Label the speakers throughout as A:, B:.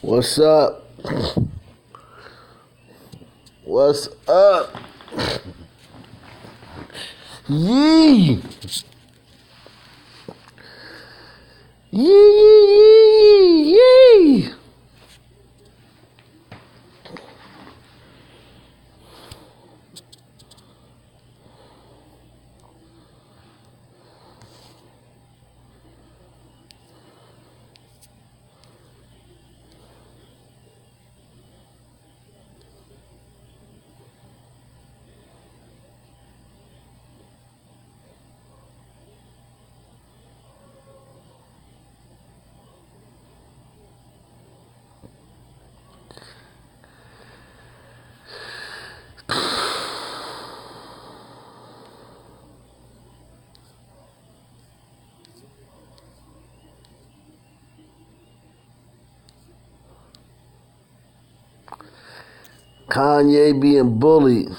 A: What's up? What's up? Yee! Yee, yee, yee, yee! Kanye being bullied.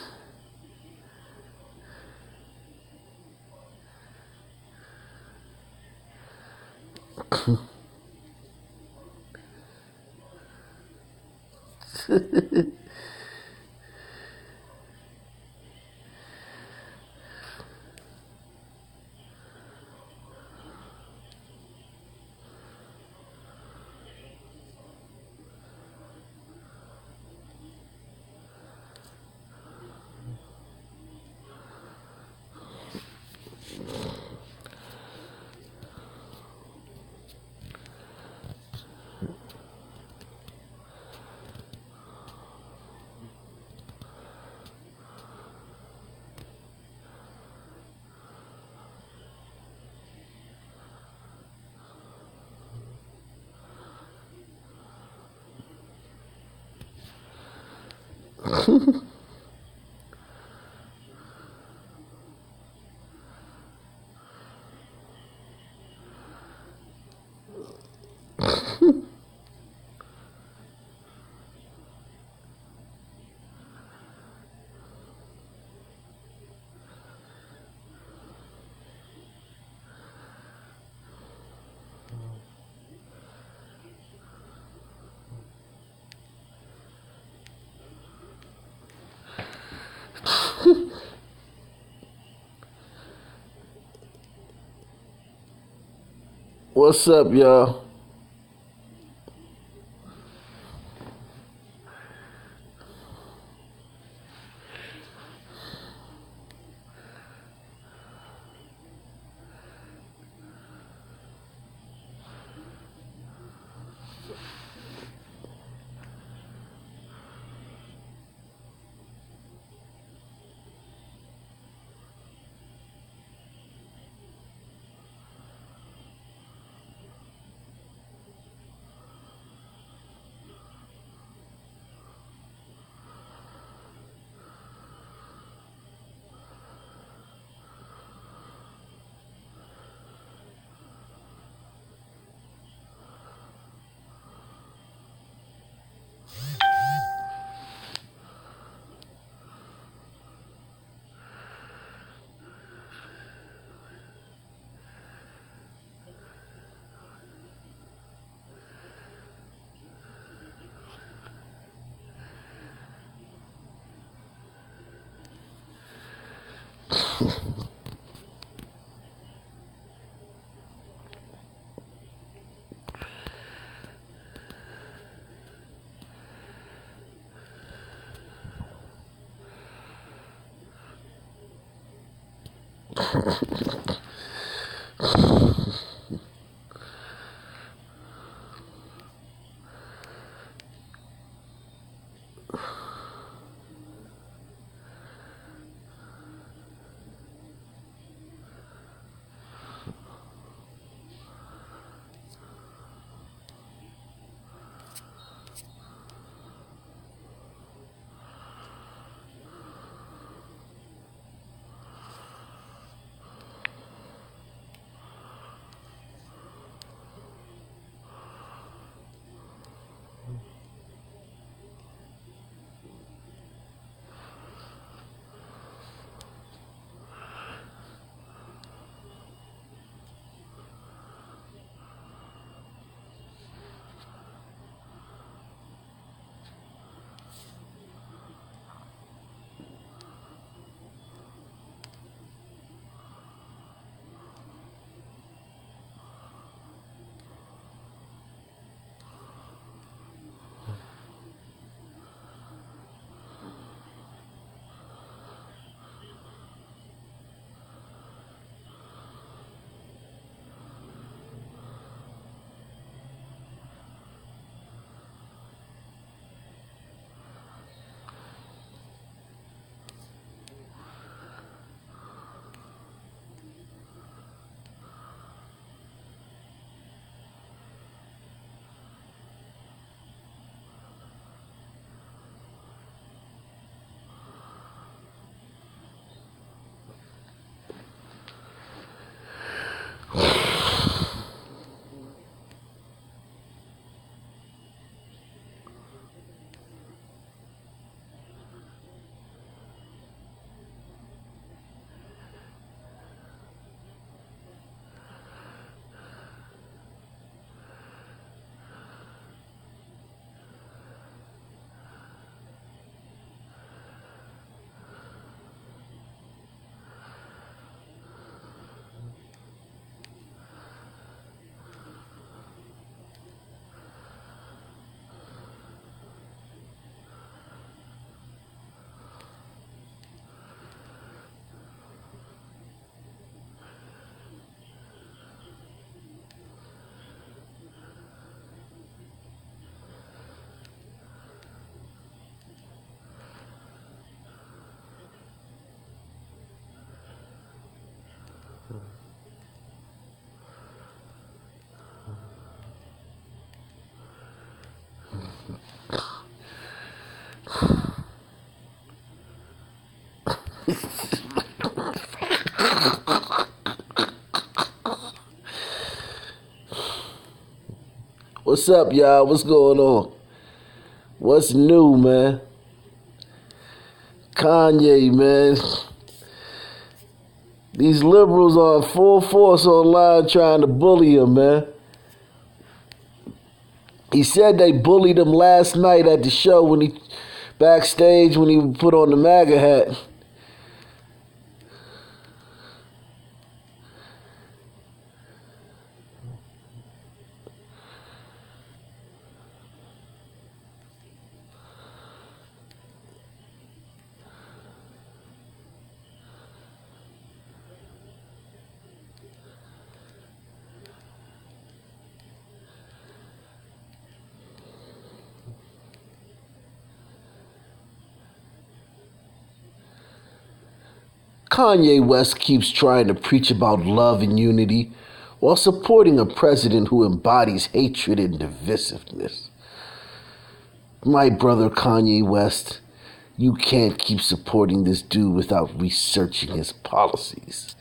A: What's up, y'all? What's up, y'all? What's going on? What's new, man? Kanye, man. These liberals are in full force online trying to bully him, man. He said they bullied him last night at the show backstage when he put on the MAGA hat. Kanye West keeps trying to preach about love and unity while supporting a president who embodies hatred and divisiveness. My brother Kanye West, you can't keep supporting this dude without researching his policies.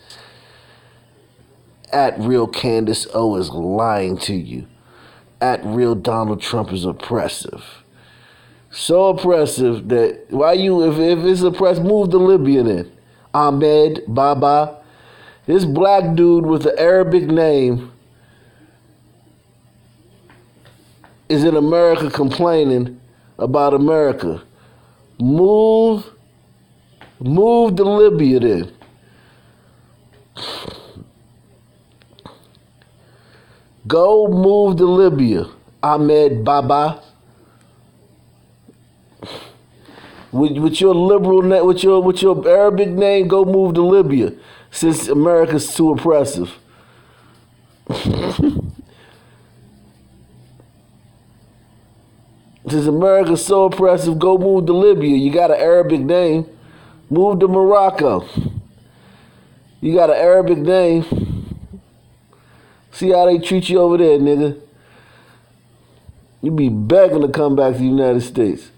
A: At Real Candace O is lying to you. At Real Donald Trump is oppressive. So oppressive that if it's oppressed, move to Libya then. Ahmed Baba, this black dude with an Arabic name is in America complaining about America. Move to Libya then. Go move to Libya, Ahmed Baba. With your liberal name, with your Arabic name, go move to Libya, since America's too oppressive. Since America's so oppressive, go move to Libya. You got an Arabic name, move to Morocco. You got an Arabic name. See how they treat you over there, nigga. You be begging to come back to the United States.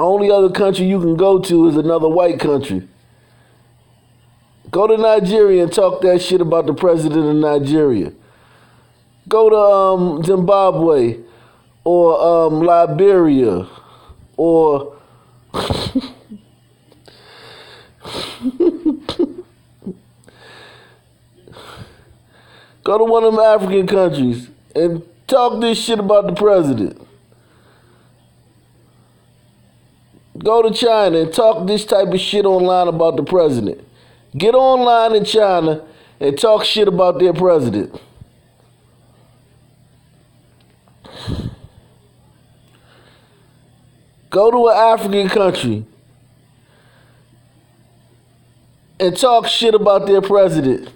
A: Only other country you can go to is another white country. Go to Nigeria and talk that shit about the president of Nigeria. Go to Zimbabwe or Liberia or go to one of them African countries and talk this shit about the president. Go to China and talk this type of shit online about the president. Get online in China and talk shit about their president. Go to an African country and talk shit about their president.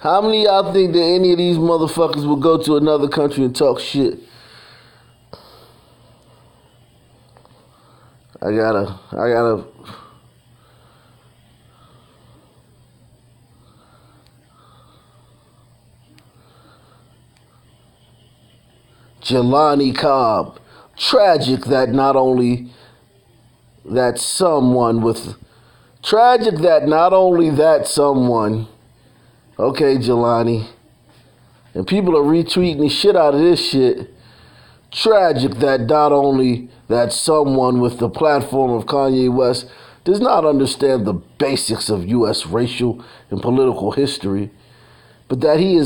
A: How many of y'all think that any of these motherfuckers would go to another country and talk shit? I gotta. Jelani Cobb. Tragic that not only that someone. Okay, Jelani. And people are retweeting the shit out of this shit. Tragic that not only that someone with the platform of Kanye West does not understand the basics of U.S. racial and political history, but that he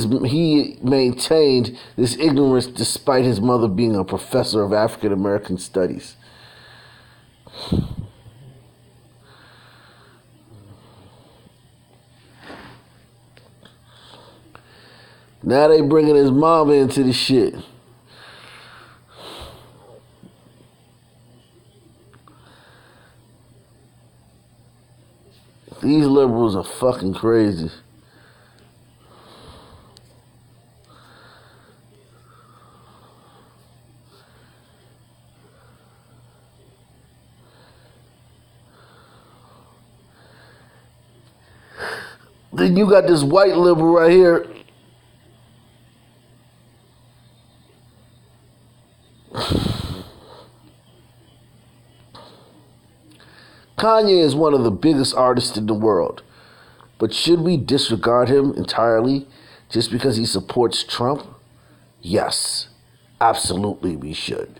A: maintained this ignorance despite his mother being a professor of African American studies. Now they bringing his mama into the shit. These liberals are fucking crazy. Then you got this white liberal right here. Kanye is one of the biggest artists in the world. But should we disregard him entirely just because he supports Trump? Yes, absolutely we should.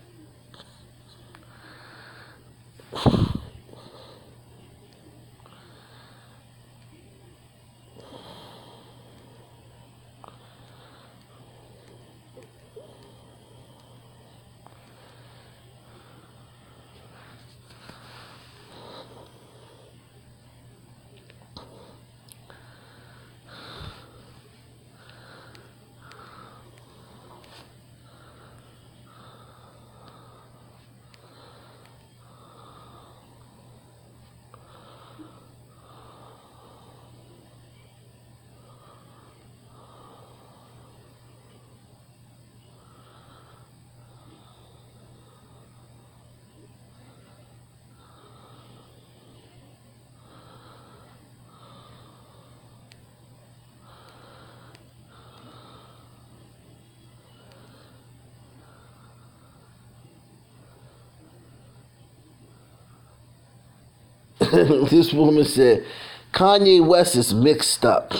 A: This woman said, Kanye West is mixed up.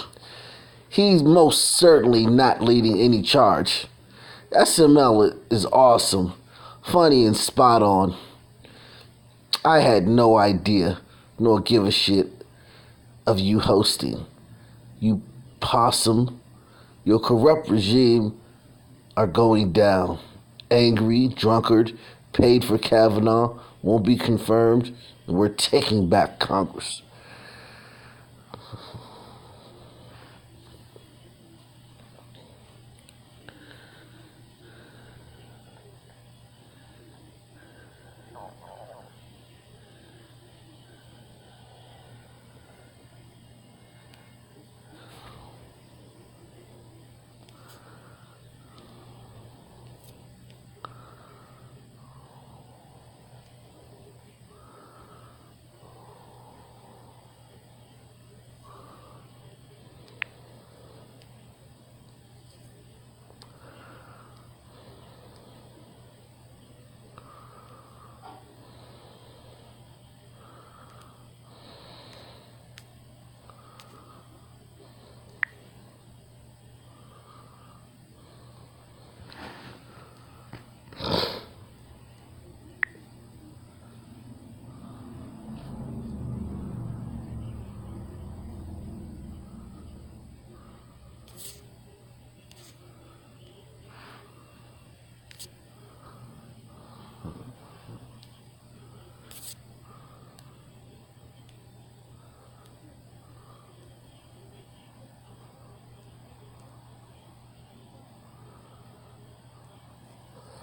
A: He's most certainly not leading any charge. SML is awesome, funny, and spot on. I had no idea nor give a shit of you hosting. You possum. Your corrupt regime are going down. Angry, drunkard, paid for Kavanaugh, won't be confirmed. We're taking back Congress.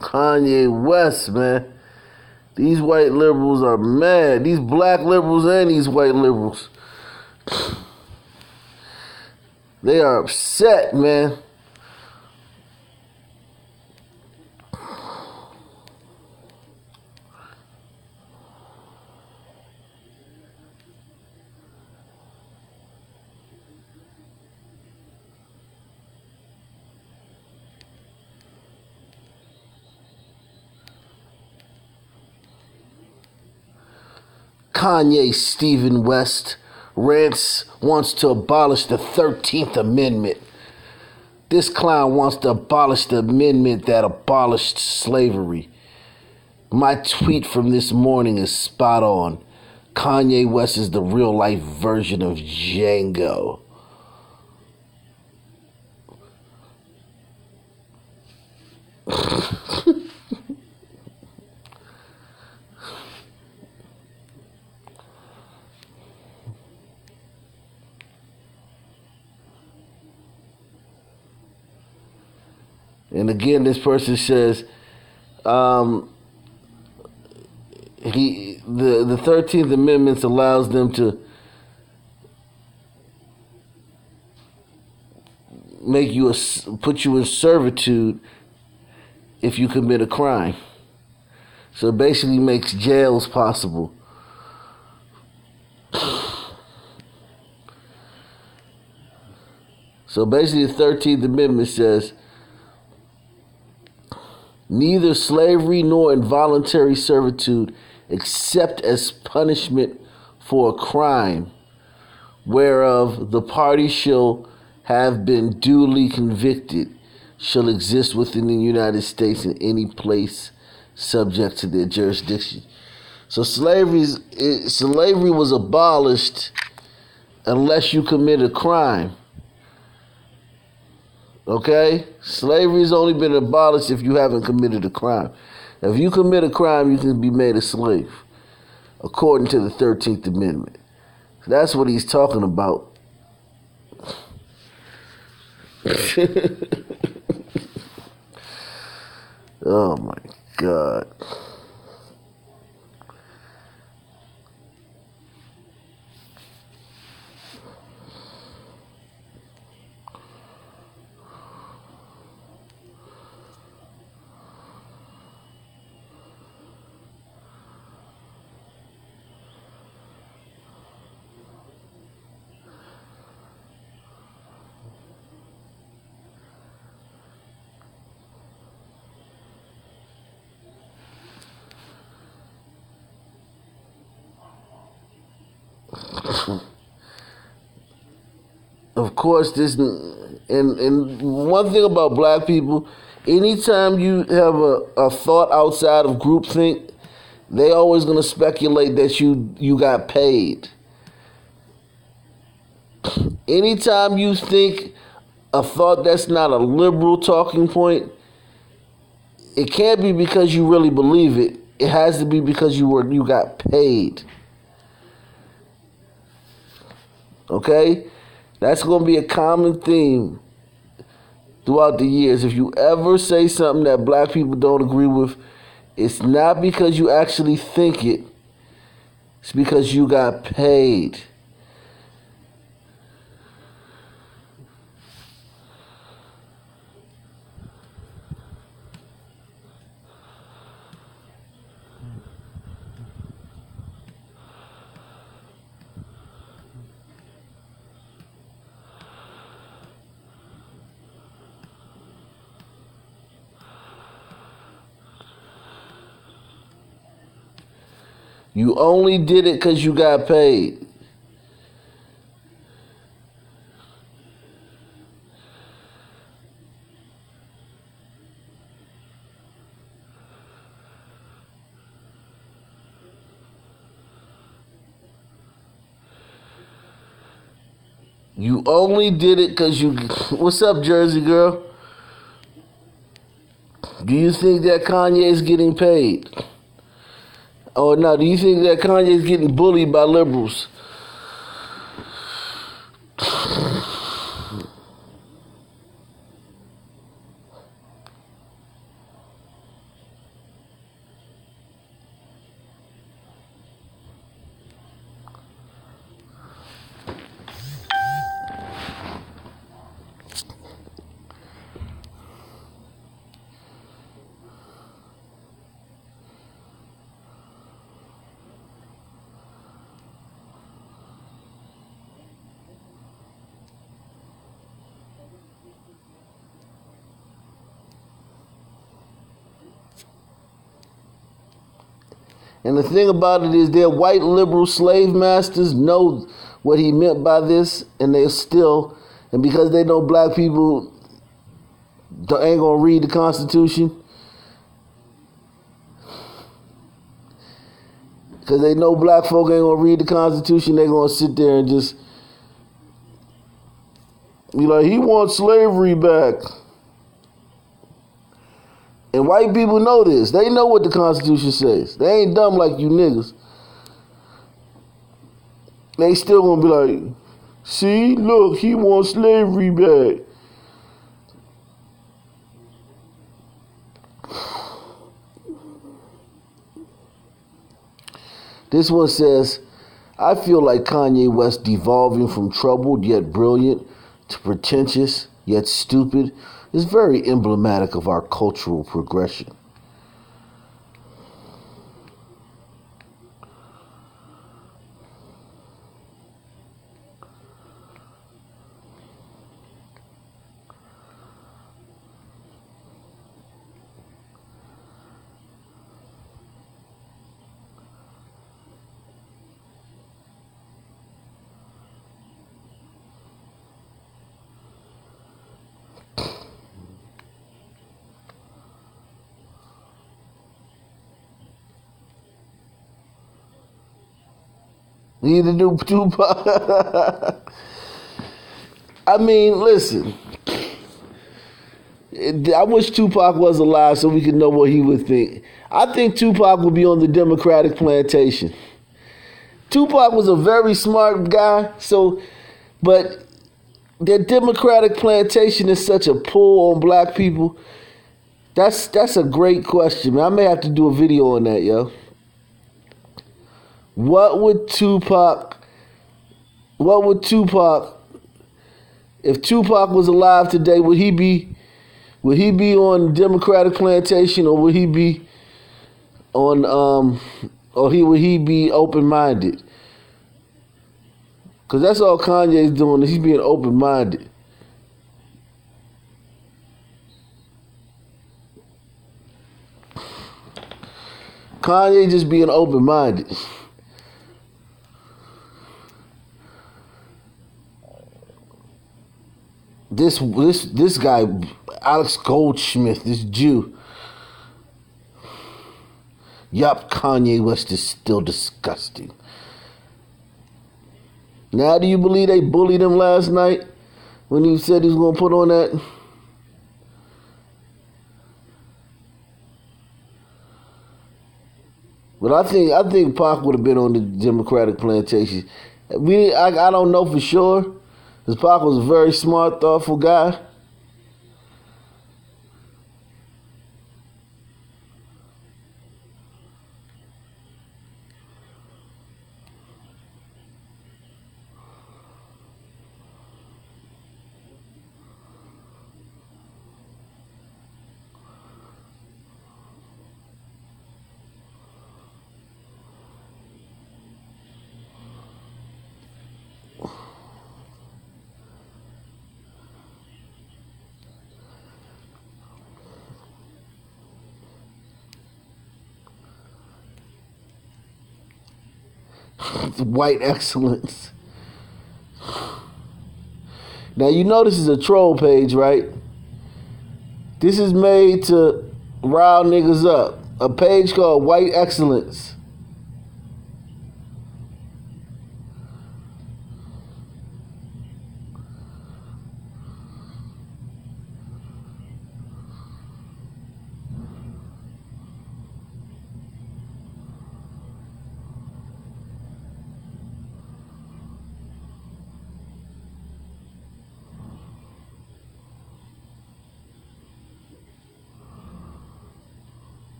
A: Kanye West, man. These white liberals are mad. These black liberals and these white liberals. They are upset, man. Kanye Stephen West rants wants to abolish the 13th Amendment. This clown wants to abolish the amendment that abolished slavery. My tweet from this morning is spot on. Kanye West is the real life version of Django. And again, this person says, the 13th Amendment allows them to put you in servitude if you commit a crime. So it basically makes jails possible. So basically the 13th Amendment says, neither slavery nor involuntary servitude except as punishment for a crime whereof the party shall have been duly convicted shall exist within the United States in any place subject to their jurisdiction. So slavery was abolished unless you commit a crime. Okay? Slavery's only been abolished if you haven't committed a crime. If you commit a crime, you can be made a slave, according to the 13th Amendment. That's what he's talking about. Oh my God. Of course, and one thing about black people, anytime you have a thought outside of groupthink, they always gonna speculate that you got paid. Anytime you think a thought that's not a liberal talking point, it can't be because you really believe it. It has to be because you got paid. Okay? That's going to be a common theme throughout the years. If you ever say something that black people don't agree with, it's not because you actually think it. It's because you got paid. You only did it because you got paid. You only did it because you... What's up, Jersey girl? Do you think that Kanye is getting paid? Oh, no, do you think that Kanye is getting bullied by liberals? And the thing about it is their white liberal slave masters know what he meant by this, and and because they know black people ain't gonna read the Constitution, because they know black folk ain't gonna read the Constitution, they gonna sit there and just be like, he wants slavery back. And white people know this. They know what the Constitution says. They ain't dumb like you niggas. They still gonna be like, see, look, he wants slavery back. This one says, I feel like Kanye West devolving from troubled yet brilliant to pretentious yet stupid is very emblematic of our cultural progression. Need to do Tupac. I mean, listen. I wish Tupac was alive so we could know what he would think. I think Tupac would be on the Democratic plantation. Tupac was a very smart guy, but the Democratic plantation is such a pull on black people. That's a great question, man. I may have to do a video on that, yo. What would Tupac, if Tupac was alive today, would he be on the Democratic plantation, or would he be on, would he be open-minded? Because that's all Kanye's doing, is he's being open-minded. Kanye just being open-minded. This guy, Alex Goldsmith, this Jew. Yup, Kanye West is still disgusting. Now, do you believe they bullied him last night when he said he was going to put on that? But I think Pac would have been on the Democratic plantation. I don't know for sure. Because Pac was a very smart, thoughtful guy. White excellence. Now you know this is a troll page, right? This is made to rile niggas up. A page called White Excellence.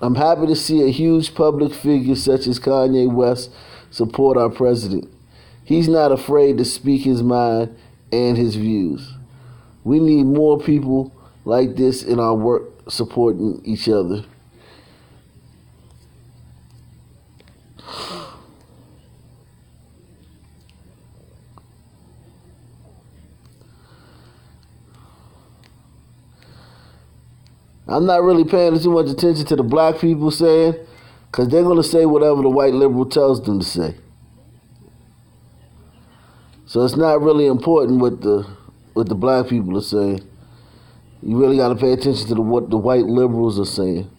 A: I'm happy to see a huge public figure such as Kanye West support our president. He's not afraid to speak his mind and his views. We need more people like this in our work supporting each other. I'm not really paying too much attention to the black people saying, because they're going to say whatever the white liberal tells them to say. So it's not really important what the black people are saying. You really got to pay attention to what the white liberals are saying.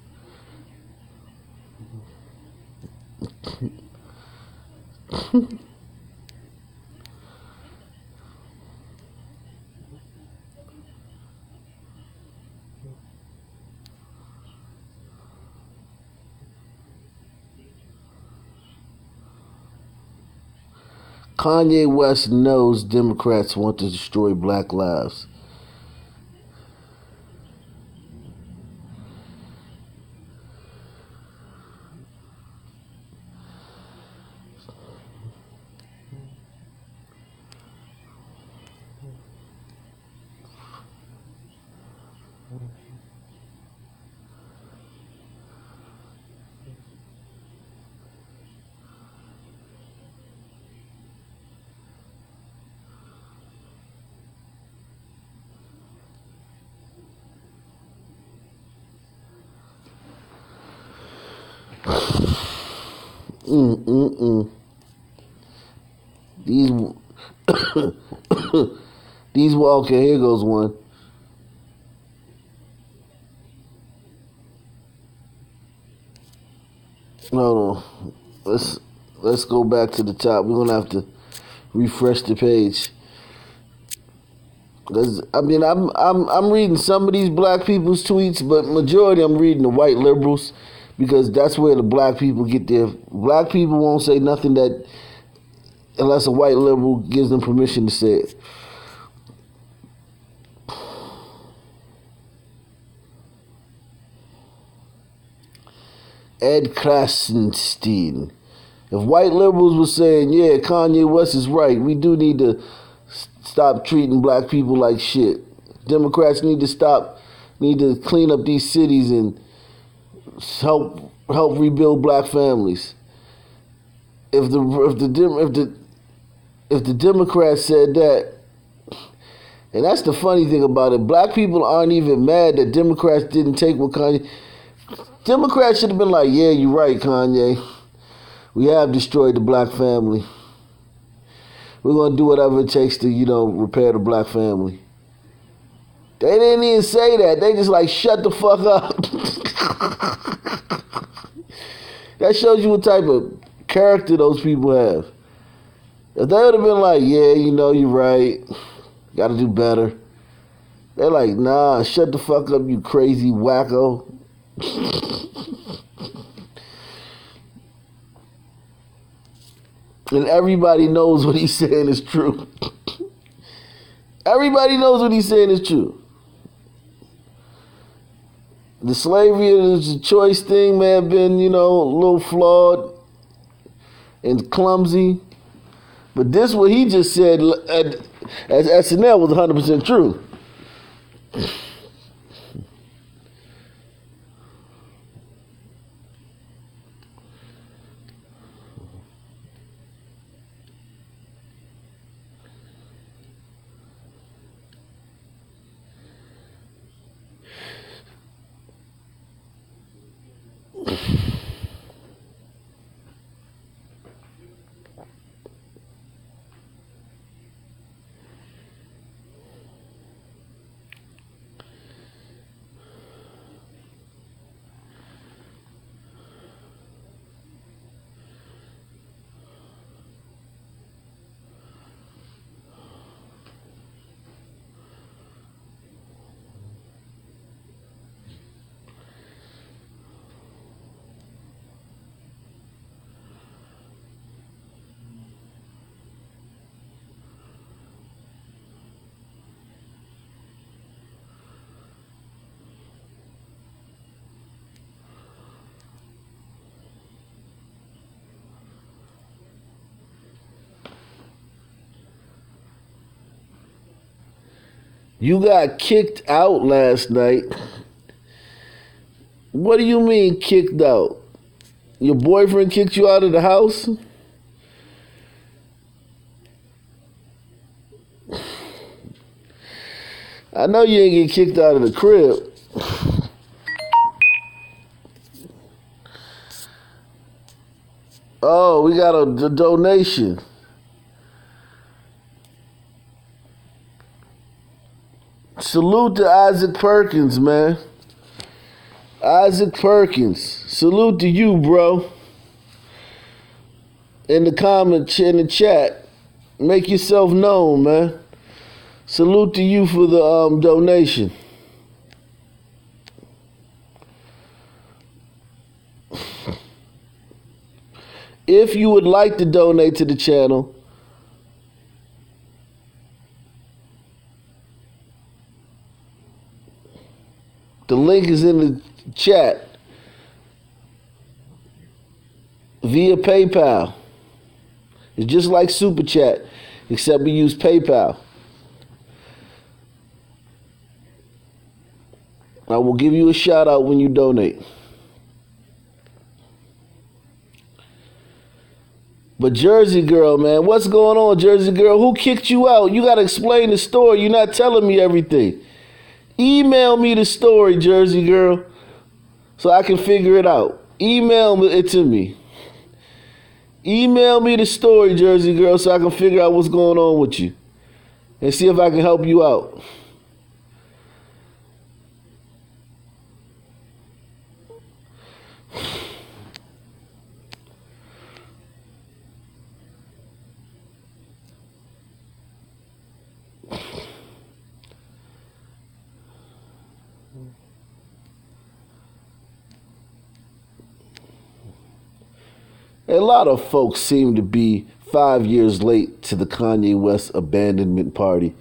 A: Kanye West knows Democrats want to destroy black lives. These, these, okay, here goes one. Hold on. Let's go back to the top. We're gonna have to refresh the page. Cause I mean I'm reading some of these black people's tweets, but majority I'm reading the white liberals because that's where the black people get their. Black people won't say nothing that unless a white liberal gives them permission to say it. Ed Krasenstein. If white liberals were saying, yeah, Kanye West is right, we do need to stop treating black people like shit. Democrats need to clean up these cities and help rebuild black families. If the Democrats said that, and that's the funny thing about it, black people aren't even mad that Democrats didn't take what Kanye. Democrats should have been like, yeah, you're right, Kanye. We have destroyed the black family. We're going to do whatever it takes to, repair the black family. They didn't even say that. They just like, shut the fuck up. That shows you what type of character those people have. If they would have been like, yeah, you're right. Got to do better. They're like, nah, shut the fuck up, you crazy wacko. And everybody knows what he's saying is true. Everybody knows what he's saying is true. The slavery as a choice thing may have been, a little flawed and clumsy. But this, what he just said as SNL was 100% true. You got kicked out last night. What do you mean kicked out? Your boyfriend kicked you out of the house? I know you ain't get kicked out of the crib. Oh, we got a donation. Salute to Isaac Perkins, man. Isaac Perkins. Salute to you, bro. In the chat. Make yourself known, man. Salute to you for the donation. If you would like to donate to the channel, the link is in the chat via PayPal. It's just like Super Chat, except we use PayPal. I will give you a shout out when you donate. But Jersey Girl, man, what's going on, Jersey Girl? Who kicked you out? You got to explain the story. You're not telling me everything. Email me the story, Jersey Girl, so I can figure it out. Email it to me. Email me the story, Jersey Girl, so I can figure out what's going on with you and see if I can help you out. A lot of folks seem to be 5 years late to the Kanye West abandonment party.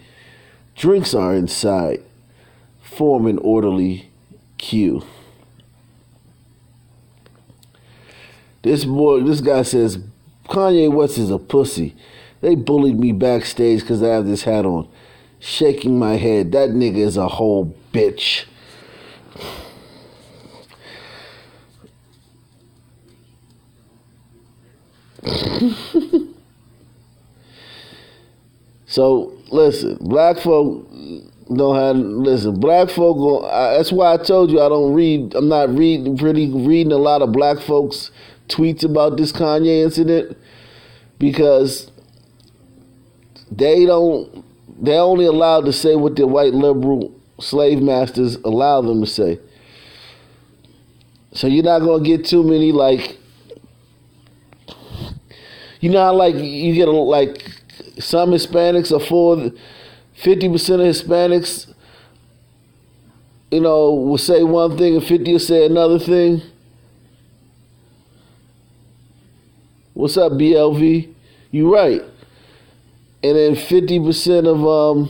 A: Drinks are inside. Form an orderly queue. This guy says, Kanye West is a pussy. They bullied me backstage because I have this hat on. Shaking my head. That nigga is a whole bitch. So listen, black folk don't have black folk. That's why I told you I don't read. I'm not reading a lot of black folks' tweets about this Kanye incident because they're only allowed to say what their white liberal slave masters allow them to say. So you're not gonna get too many like. You know how you get some Hispanics are for 50% of Hispanics, will say one thing and 50 will say another thing. What's up, BLV? You right. And then 50% of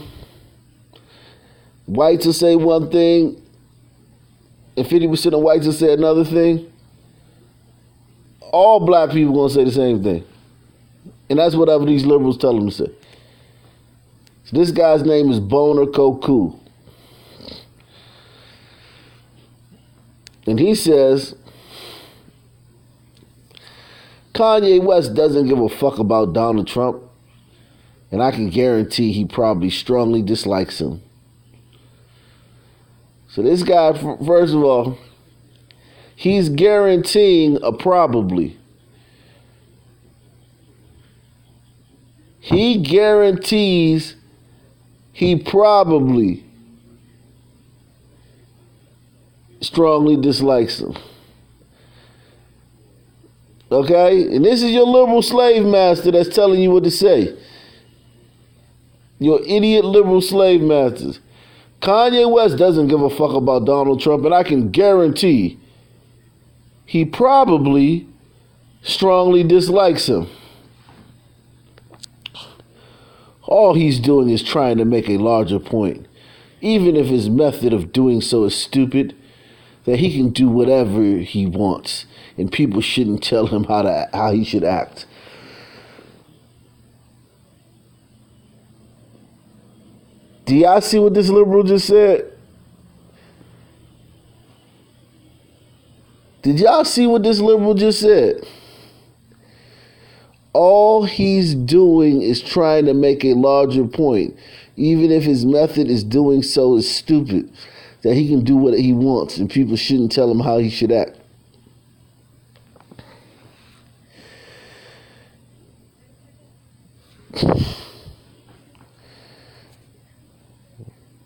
A: whites will say one thing and 50% of whites will say another thing. All black people gonna say the same thing. And that's whatever these liberals tell them to say. So this guy's name is Boner Koku. And he says, Kanye West doesn't give a fuck about Donald Trump. And I can guarantee he probably strongly dislikes him. So this guy, first of all, he's guaranteeing a probably. He guarantees he probably strongly dislikes him. Okay? And this is your liberal slave master that's telling you what to say. Your idiot liberal slave masters. Kanye West doesn't give a fuck about Donald Trump, and I can guarantee he probably strongly dislikes him. All he's doing is trying to make a larger point, even if his method of doing so is stupid, that he can do whatever he wants, and people shouldn't tell him how he should act. Do y'all see what this liberal just said? Did y'all see what this liberal just said? All he's doing is trying to make a larger point, even if his method is doing so is stupid, that he can do what he wants and people shouldn't tell him how he should act.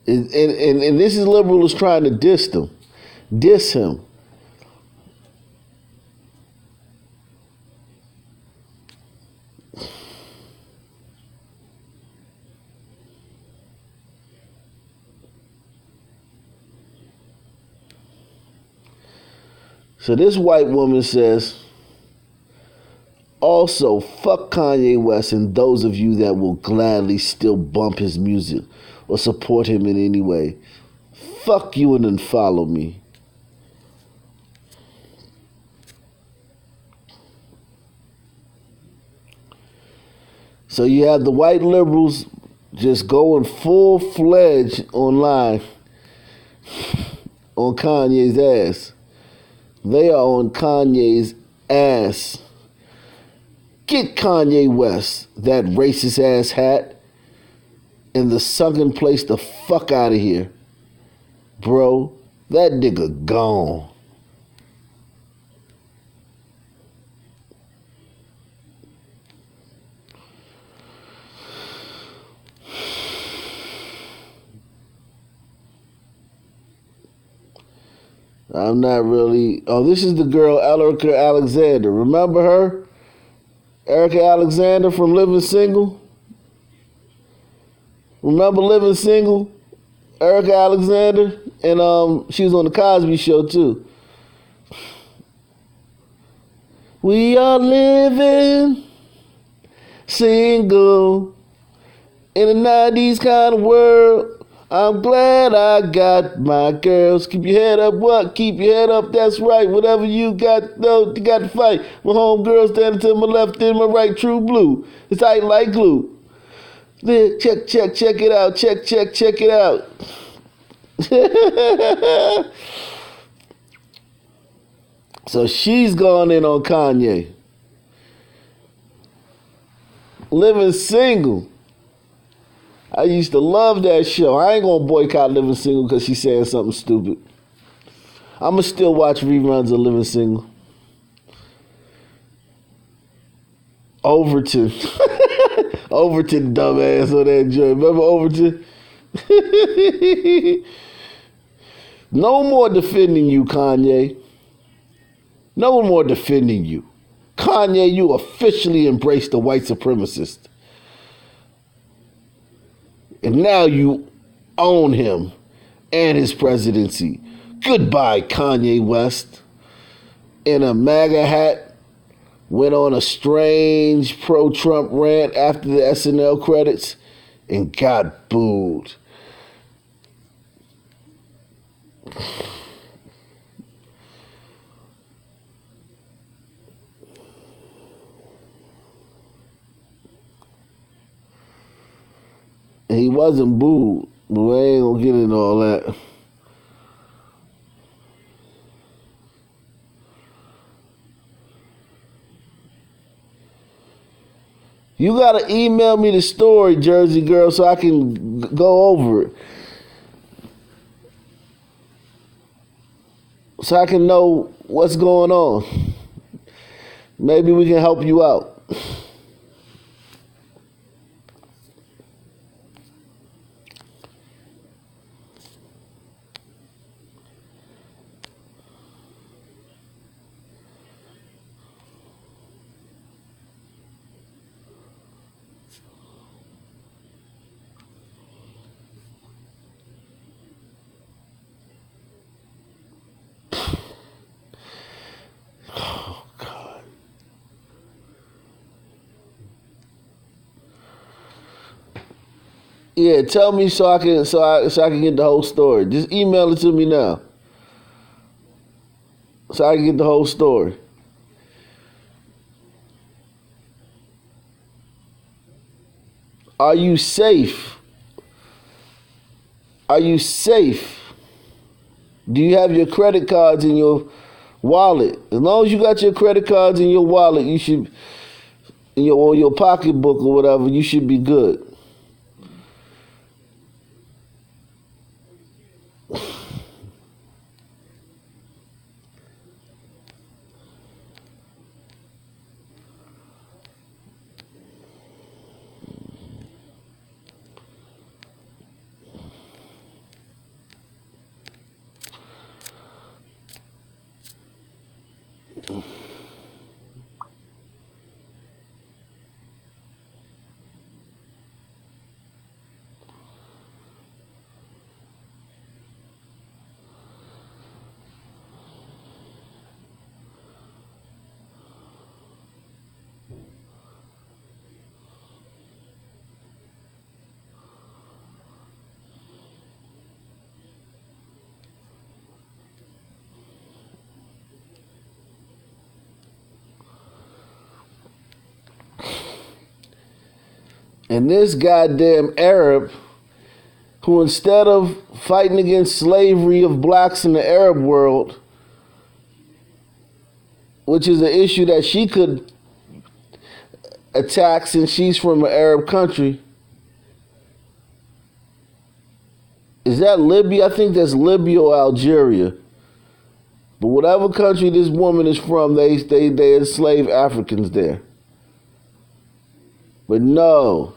A: And this is liberal is trying to diss him. So this white woman says, also, fuck Kanye West and those of you that will gladly still bump his music or support him in any way. Fuck you and then follow me. So you have the white liberals just going full-fledged online on Kanye's ass. They are on Kanye's ass. Get Kanye West, that racist ass hat, and the sunken place the fuck out of here. Bro, that nigga gone. I'm not really. Oh, this is the girl, Erica Alexander. Remember her? Erica Alexander from Living Single? Remember Living Single? Erica Alexander? And she was on the Cosby Show too. We are living single in a 90s kind of world. I'm glad I got my girls. Keep your head up, what? Keep your head up, that's right. Whatever you got, no, you got to fight. My homegirl standing to my left and my right, true blue. It's tight like glue. Check it out. Check it out. So she's gone in on Kanye. Living Single. I used to love that show. I ain't gonna boycott Living Single because she's saying something stupid. I'ma still watch reruns of Living Single. Overton. Overton, dumbass on that joint. Remember Overton? No more defending you, Kanye. No more defending you. Kanye, you officially embraced the white supremacist. And now you own him and his presidency. Goodbye, Kanye West. In a MAGA hat, went on a strange pro-Trump rant after the SNL credits and got booed. He wasn't booed, but we ain't gonna get into all that. You gotta email me the story, Jersey girl, so I can go over it. So I can know what's going on. Maybe we can help you out. Yeah, tell me so I can get the whole story. Just email it to me now, so I can get the whole story. Are you safe? Are you safe? Do you have your credit cards in your wallet? As long as you got your credit cards in your wallet, you should, or your pocketbook or whatever, you should be good. And this goddamn Arab, who instead of fighting against slavery of blacks in the Arab world, which is an issue that she could attack since she's from an Arab country. Is that Libya? I think that's Libya or Algeria. But whatever country this woman is from, they enslave Africans there. But no.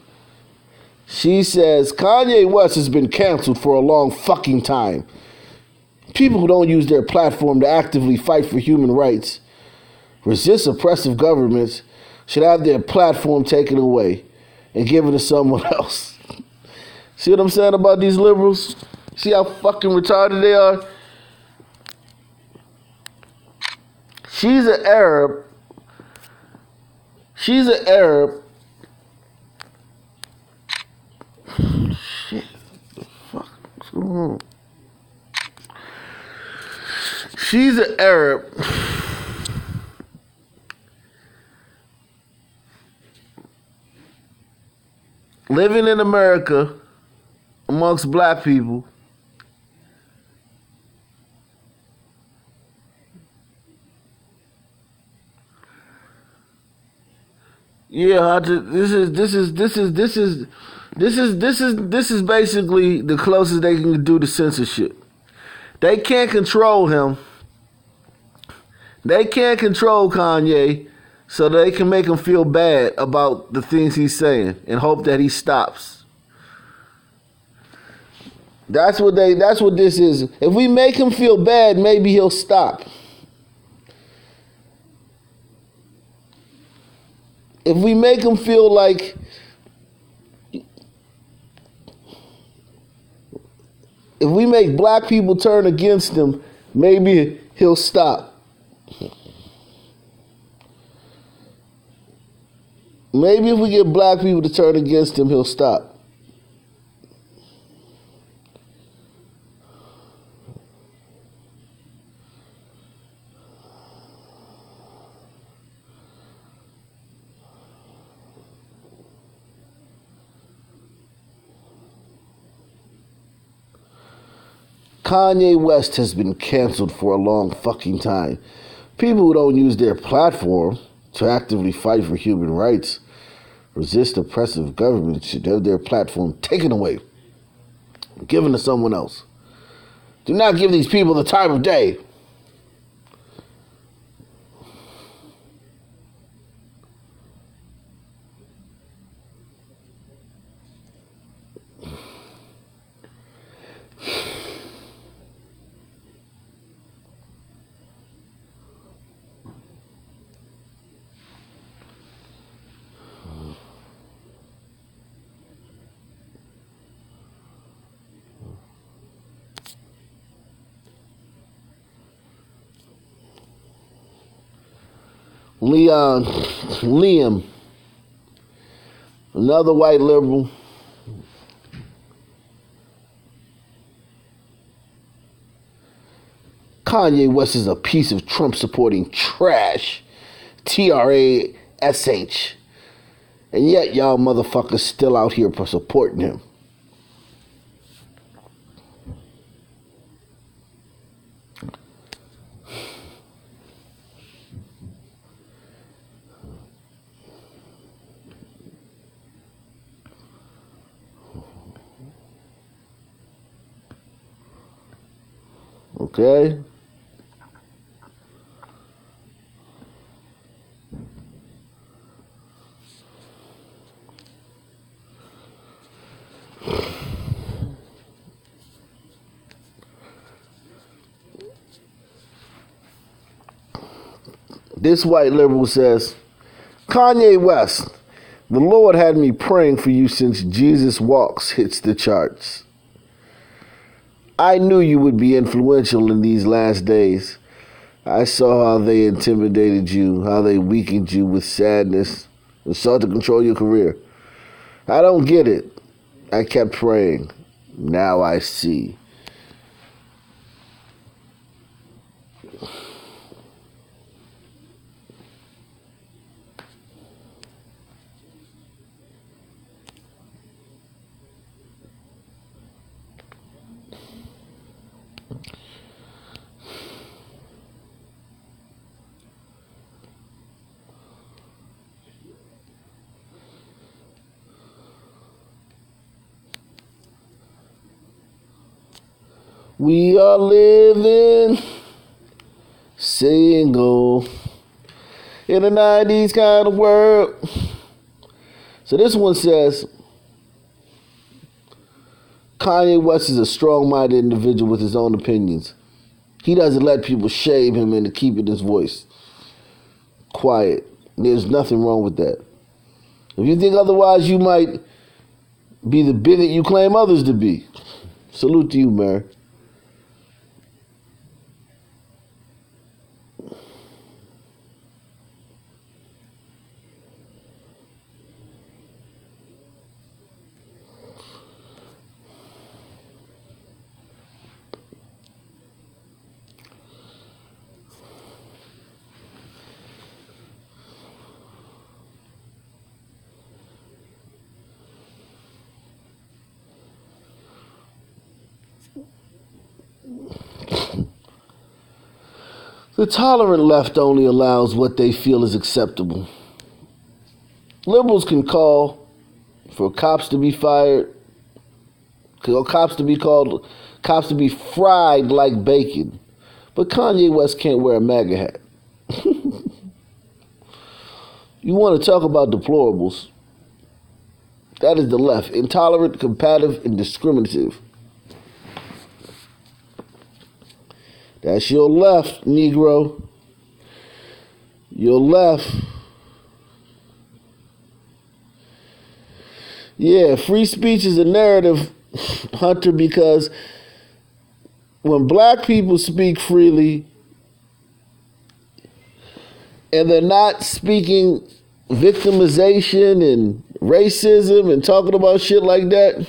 A: She says Kanye West has been canceled for a long fucking time. People who don't use their platform to actively fight for human rights, resist oppressive governments, should have their platform taken away and given to someone else. See what I'm saying about these liberals? See how fucking retarded they are? She's an Arab. She's an Arab. Shit. The fuck? What's going on? She's an Arab. Living in America amongst black people. Yeah, this is basically the closest they can do to censorship. They can't control him. They can't control Kanye, so they can make him feel bad about the things he's saying and hope that he stops. That's what this is. If we make him feel bad, maybe he'll stop. If we make him feel like if we make black people turn against him, maybe he'll stop. Maybe if we get black people to turn against him, he'll stop. Kanye West has been canceled for a long fucking time. People who don't use their platform to actively fight for human rights, resist oppressive governments, should have their platform taken away, given to someone else. Do not give these people the time of day. Liam, another white liberal, Kanye West is a piece of Trump-supporting trash, TRASH, and yet y'all motherfuckers still out here for supporting him. Okay? This white liberal says, Kanye West, the Lord had me praying for you since Jesus Walks hits the charts. I knew you would be influential in these last days. I saw how they intimidated you, how they weakened you with sadness and sought to control your career. I don't get it. I kept praying. Now I see. We are living single in a 90s kind of world. So this one says, Kanye West is a strong-minded individual with his own opinions. He doesn't let people shame him into keeping his voice quiet. There's nothing wrong with that. If you think otherwise, you might be the bigot you claim others to be. Salute to you, Mary. The tolerant left only allows what they feel is acceptable. Liberals can call for cops to be fired, cops to be fried like bacon. But Kanye West can't wear a MAGA hat. You want to talk about deplorables? That is the left. Intolerant, combative, and discriminative. That's your left, Negro. Your left. Yeah, free speech is a narrative, Hunter, because when black people speak freely and they're not speaking victimization and racism and talking about shit like that,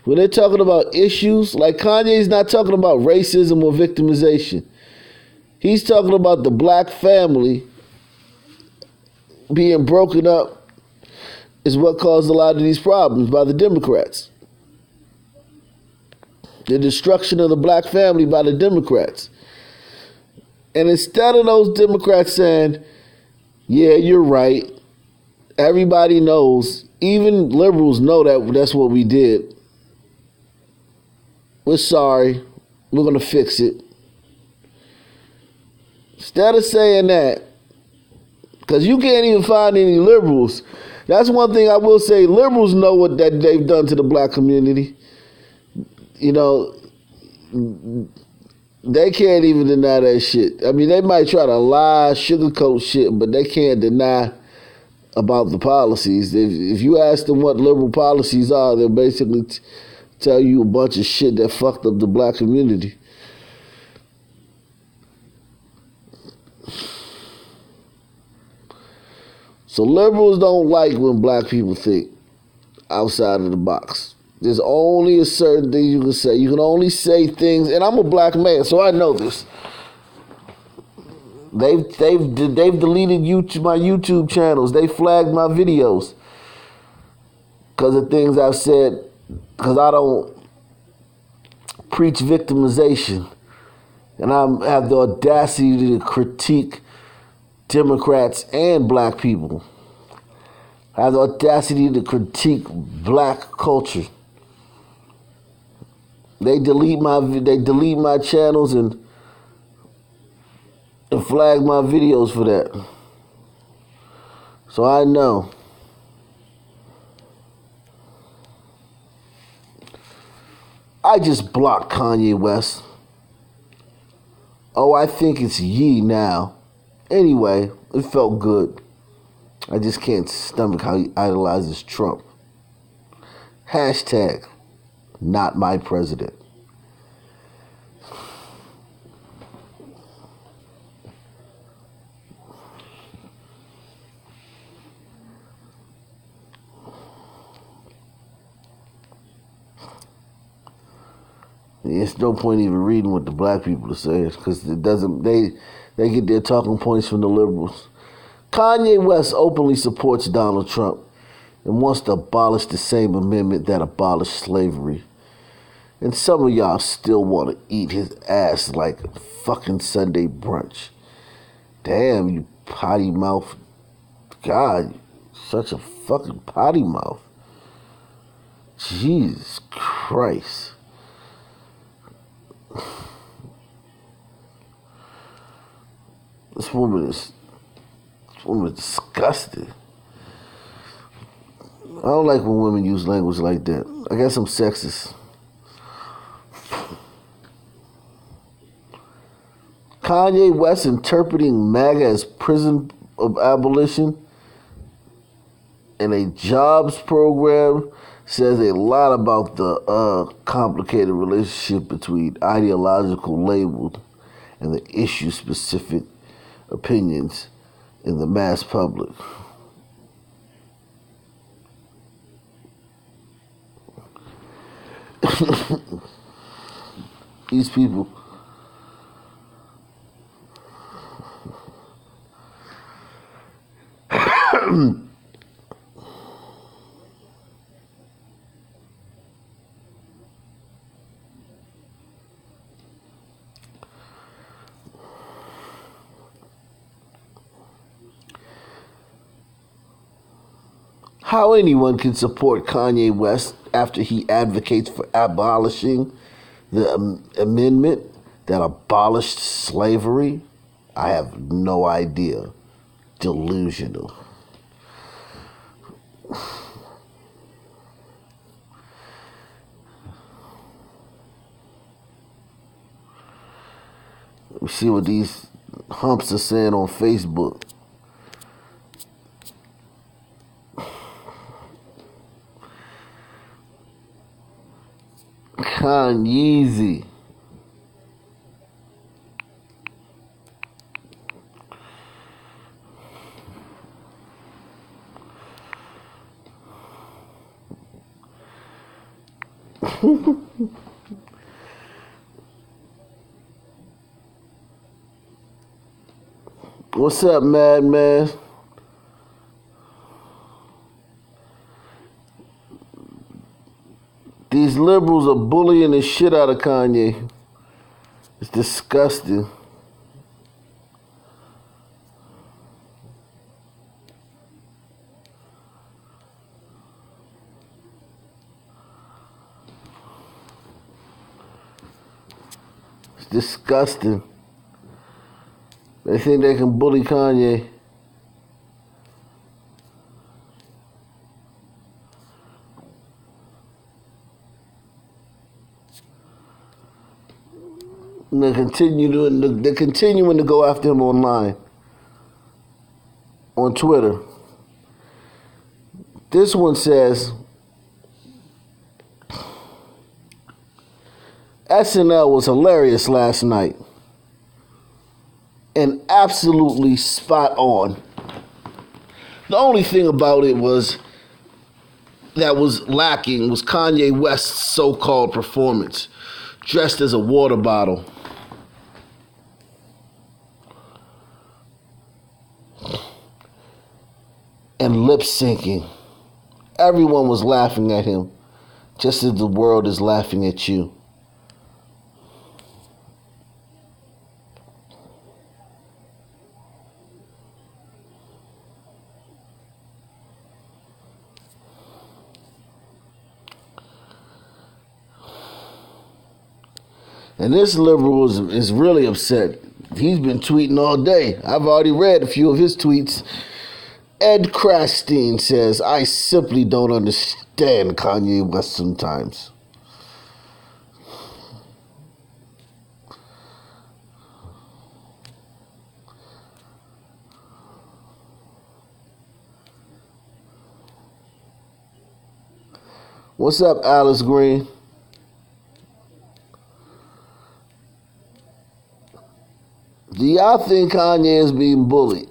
A: when they're talking about issues, like Kanye's not talking about racism or victimization. He's talking about the black family being broken up is what caused a lot of these problems by the Democrats. The destruction of the black family by the Democrats. And instead of those Democrats saying, yeah, you're right, everybody knows, even liberals know that that's what we did. We're sorry. We're going to fix it. Instead of saying that, because you can't even find any liberals. That's one thing I will say. Liberals know what that they've done to the black community. You know, they can't even deny that shit. I mean, they might try to lie, sugarcoat shit, but they can't deny about the policies. If you ask them what liberal policies are, they'll basically tell you a bunch of shit that fucked up the black community. So liberals don't like when black people think outside of the box. There's only a certain thing you can say. You can only say things, and I'm a black man, so I know this. They've deleted my YouTube channels. They flagged my videos because of things I've said. Because I don't preach victimization. And I have the audacity to critique Democrats and black people. I have the audacity to critique black culture. They delete my channels and flag my videos for that. So I know. I just blocked Kanye West. Oh, I think it's ye now. Anyway, it felt good. I just can't stomach how he idolizes Trump. Hashtag, not my president. It's no point even reading what the black people are saying because it doesn't. They get their talking points from the liberals. Kanye West openly supports Donald Trump and wants to abolish the same amendment that abolished slavery. And some of y'all still want to eat his ass like fucking Sunday brunch. Damn, you potty mouth. God, such a fucking potty mouth. Jesus Christ. This woman is disgusting. I don't like when women use language like that. I guess I'm sexist. Kanye West interpreting MAGA as prison of abolition and a jobs program says a lot about the complicated relationship between ideological labels and the issue-specific opinions in the mass public. These people how anyone can support Kanye West after he advocates for abolishing the amendment that abolished slavery, I have no idea. Delusional. We see what these humps are saying on Facebook. Kanye. What's up, madman? These liberals are bullying the shit out of Kanye. It's disgusting. It's disgusting. They think they can bully Kanye. And they're continuing to go after him online. On Twitter. This one says, SNL was hilarious last night. And absolutely spot on. The only thing about it that was lacking was Kanye West's so-called performance, dressed as a water bottle. And lip syncing. Everyone was laughing at him, just as the world is laughing at you. And this liberal is really upset. He's been tweeting all day. I've already read a few of his tweets. Ed Krasteen says, I simply don't understand Kanye West sometimes. What's up, Alice Green? Do y'all think Kanye is being bullied?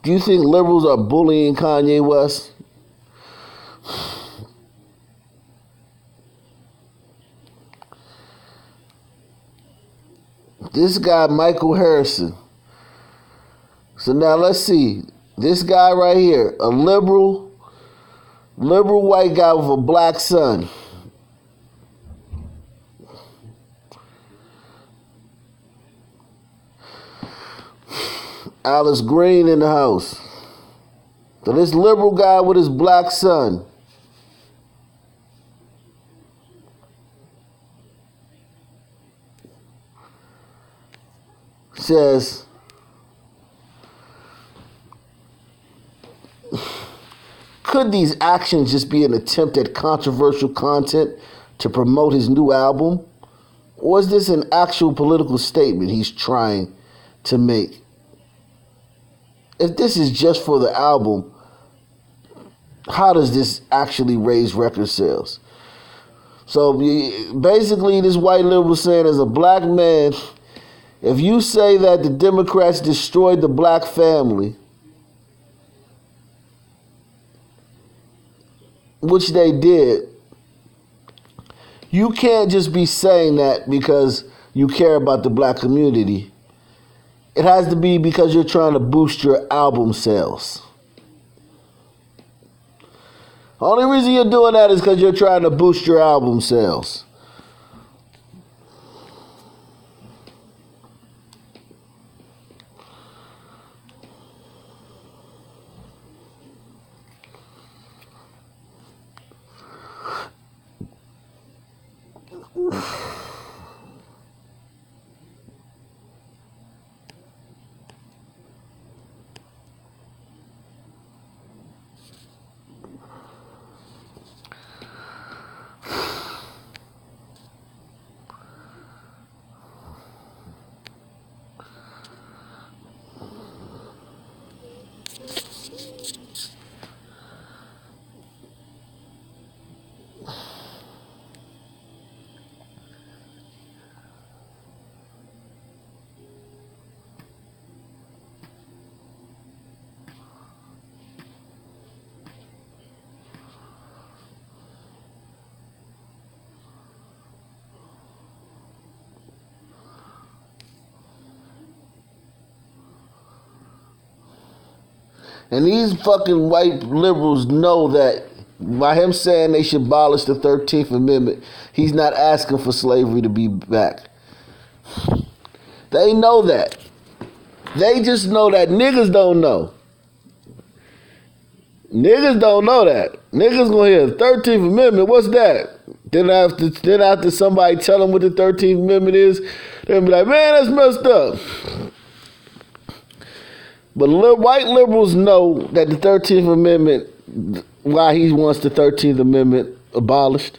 A: Do you think liberals are bullying Kanye West? This guy, Michael Harrison. So now let's see. This guy right here, a liberal white guy with a black son. Alice Green in the house. So this liberal guy with his black son says, could these actions just be an attempt at controversial content to promote his new album? or is this an actual political statement he's trying to make? If this is just for the album, how does this actually raise record sales? So basically, this white liberal saying, as a black man, if you say that the Democrats destroyed the black family, which they did, you can't just be saying that because you care about the black community. It has to be because you're trying to boost your album sales. Only reason you're doing that is because you're trying to boost your album sales. And these fucking white liberals know that by him saying they should abolish the 13th Amendment, he's not asking for slavery to be back. They know that. They just know that. Niggas don't know. Niggas don't know that. Niggas gonna hear the 13th Amendment, what's that? Then after somebody tell them what the 13th Amendment is, they'll be like, man, that's messed up. But white liberals know that the 13th Amendment, why he wants the 13th Amendment abolished.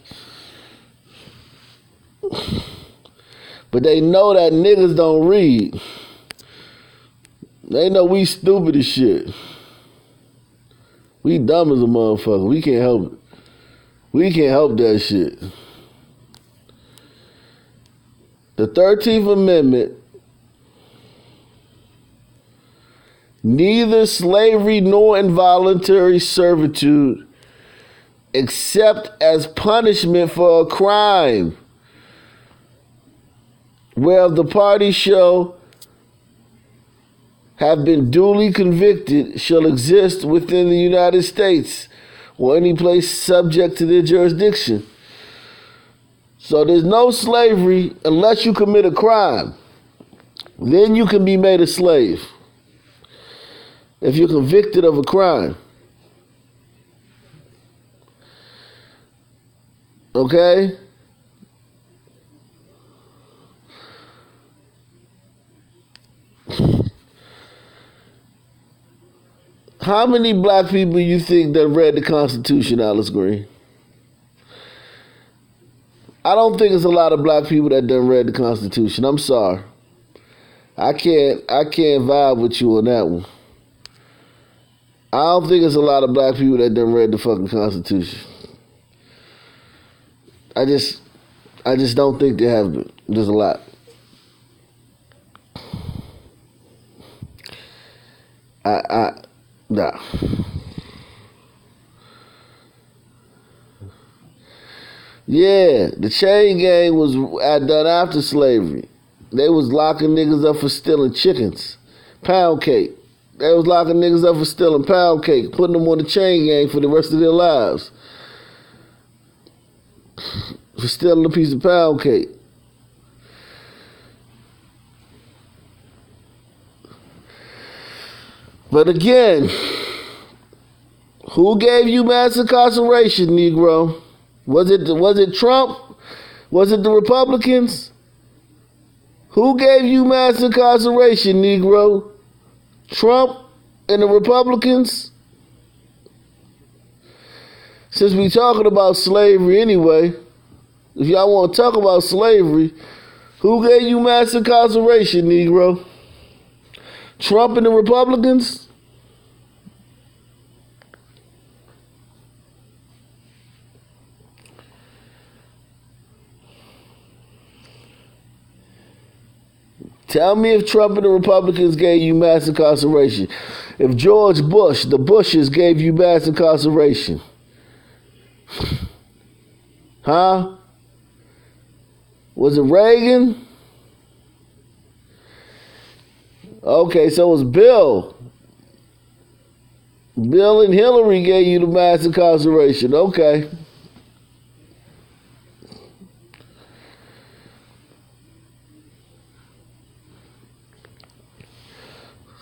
A: But they know that niggas don't read. They know we stupid as shit. We dumb as a motherfucker. We can't help it. We can't help that shit. The 13th Amendment, neither slavery nor involuntary servitude, except as punishment for a crime, where the party shall have been duly convicted, shall exist within the United States or any place subject to their jurisdiction. So there's no slavery unless you commit a crime. Then you can be made a slave if you're convicted of a crime. Okay? How many black people you think that read the Constitution, Alice Green? I don't think it's a lot of black people that done read the Constitution. I'm sorry. I can't vibe with you on that one. I don't think it's a lot of black people that done read the fucking Constitution. I just don't think they have been. There's a lot. Nah. Yeah, the chain gang was done after slavery. They was locking niggas up for stealing chickens, pound cake. They was locking niggas up for stealing pound cake, putting them on the chain gang for the rest of their lives. For stealing a piece of pound cake. But again, who gave you mass incarceration, Negro? Was it Trump? Was it the Republicans? Who gave you mass incarceration, Negro? Trump and the Republicans? Since we talking about slavery anyway, if y'all want to talk about slavery, Who gave you mass incarceration, Negro? Trump and the Republicans? Tell me if Trump and the Republicans gave you mass incarceration. If George Bush, the Bushes, gave you mass incarceration. Huh? Was it Reagan? Okay, so it was Bill. Bill and Hillary gave you the mass incarceration. Okay.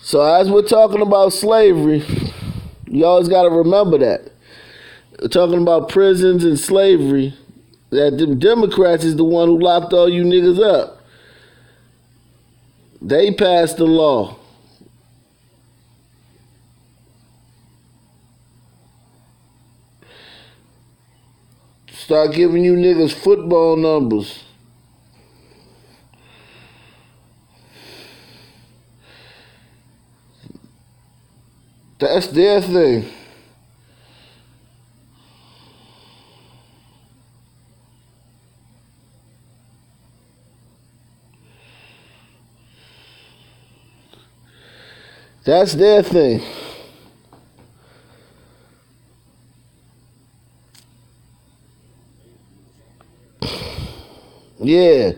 A: So as we're talking about slavery, you always got to remember that. We're talking about prisons and slavery, that them Democrats is the one who locked all you niggas up. They passed the law. Start giving you niggas football numbers. That's their thing. That's their thing. Yeah.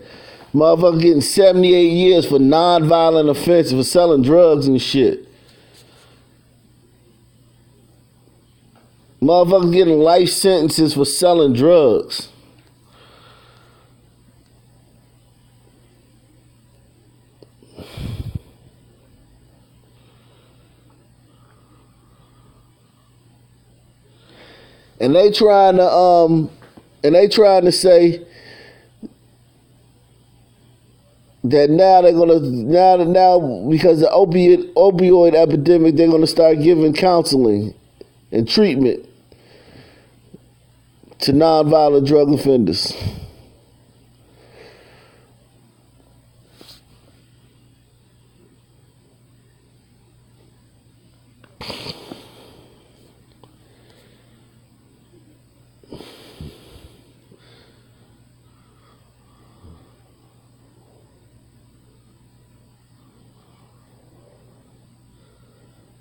A: Motherfucker getting 78 years for non-violent offenses for selling drugs and shit. Motherfuckers getting life sentences for selling drugs. And they trying to say that now they're gonna now because the opioid epidemic, they're gonna start giving counseling and treatment to nonviolent drug offenders.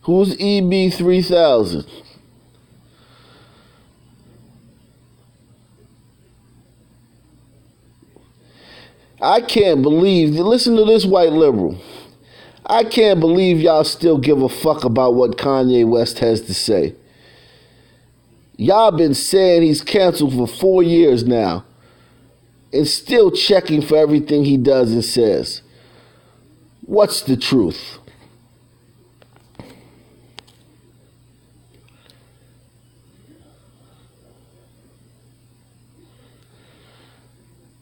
A: Who's EB3000? I can't believe, listen to this white liberal. I can't believe y'all still give a fuck about what Kanye West has to say. Y'all been saying he's canceled for 4 years now and still checking for everything he does and says. What's the truth?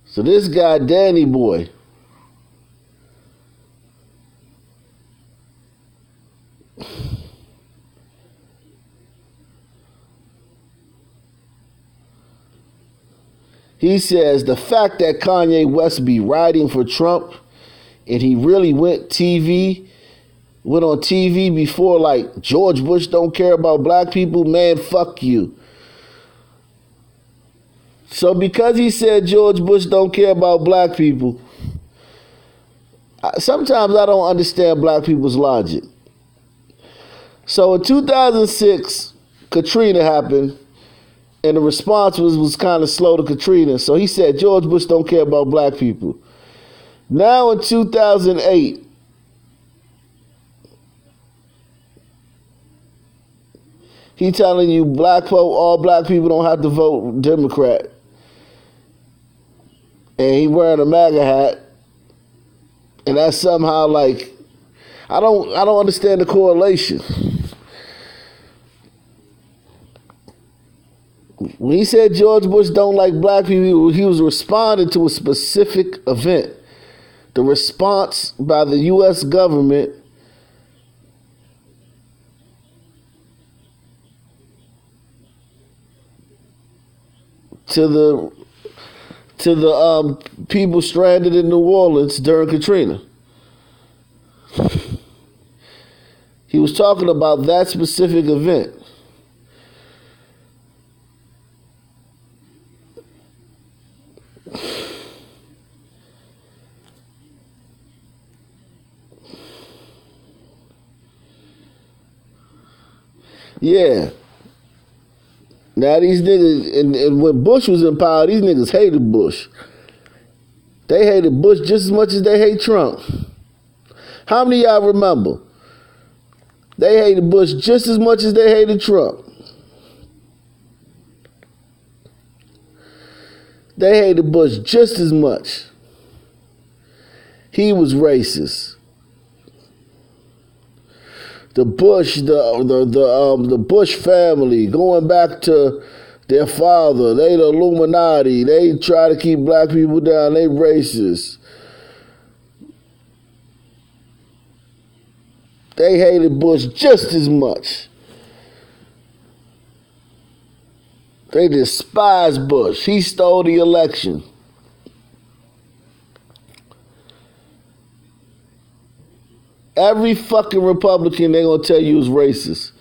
A: So this guy, Danny Boy, he says the fact that Kanye West be writing for Trump and he really went on TV before like George Bush don't care about black people, man, fuck you. So because he said George Bush don't care about black people, sometimes I don't understand black people's logic. So in 2006, Katrina happened, and the response was kind of slow to Katrina. So he said George Bush don't care about black people. Now in 2008, he telling you all black people don't have to vote Democrat. And he wearing a MAGA hat, and that's somehow like, I don't understand the correlation. When he said George Bush don't like black people, he was responding to a specific event. The response by the U.S. government to to the people stranded in New Orleans during Katrina. He was talking about that specific event. Yeah. Now these niggas, and when Bush was in power, these niggas hated Bush. They hated Bush just as much as they hate Trump. How many of y'all remember? They hated Bush just as much as they hated Trump. They hated Bush just as much. He was racist. The Bush, the Bush family, going back to their father, they the Illuminati. They try to keep black people down. They racist. They hated Bush just as much. They despised Bush. He stole the election. Every fucking Republican, they gonna tell you is racist.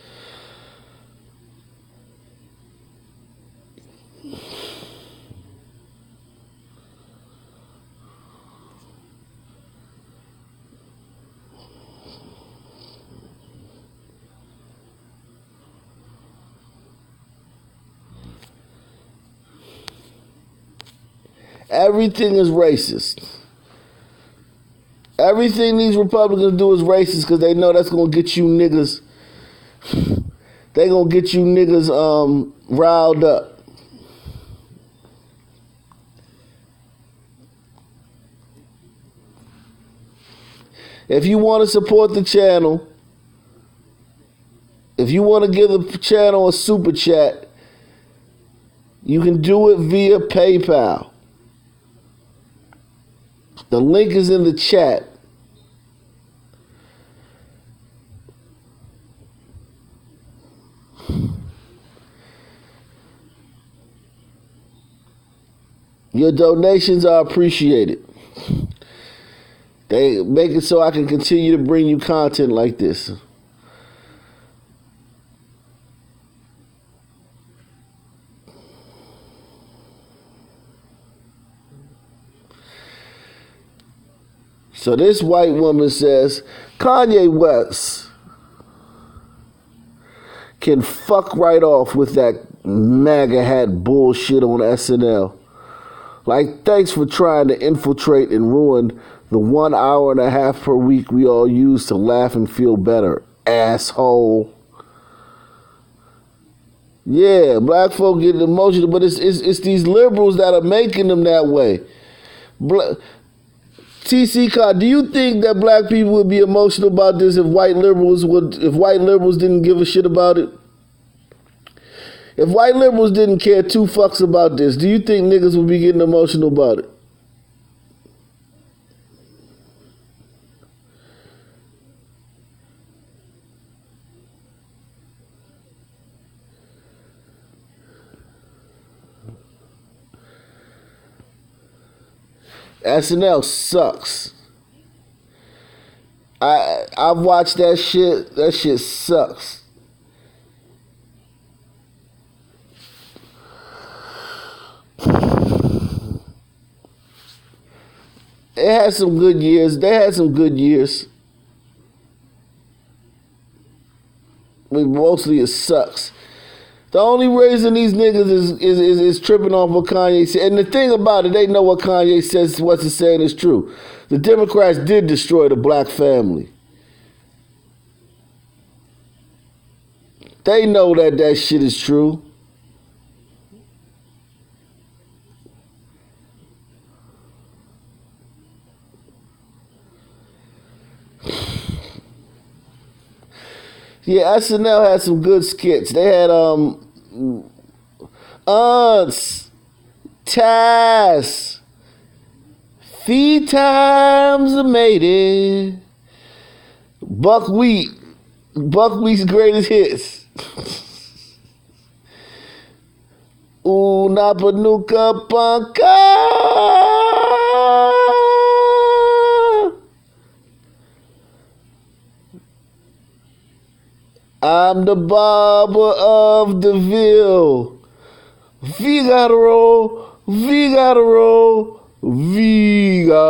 A: Everything is racist. Everything these Republicans do is racist because they know that's gonna get you niggas. They gonna get you niggas riled up. If you want to support the channel, if you want to give the channel a super chat, you can do it via PayPal. The link is in the chat. Your donations are appreciated. They make it so I can continue to bring you content like this. So this white woman says, Kanye West can fuck right off with that MAGA hat bullshit on SNL. Like, thanks for trying to infiltrate and ruin the 1 hour and a half per week we all use to laugh and feel better, asshole. Yeah, black folk get emotional, but it's these liberals that are making them that way. TC Cod, do you think that black people would be emotional about this if white liberals didn't give a shit about it? If white liberals didn't care two fucks about this, do you think niggas would be getting emotional about it? SNL sucks. I've watched that shit. That shit sucks. It had some good years. They had some good years. But mostly it sucks. The only reason these niggas is tripping off what Kanye said. And the thing about it, they know what Kanye says, what's he's saying is true. The Democrats did destroy the black family. They know that that shit is true. Yeah, SNL had some good skits. They had aunts, Taz, feed times a matey, Buckwheat's greatest hits. Ooh, Unapanuka panka. I'm the barber of the Ville. Figaro, Figaro, Figaro.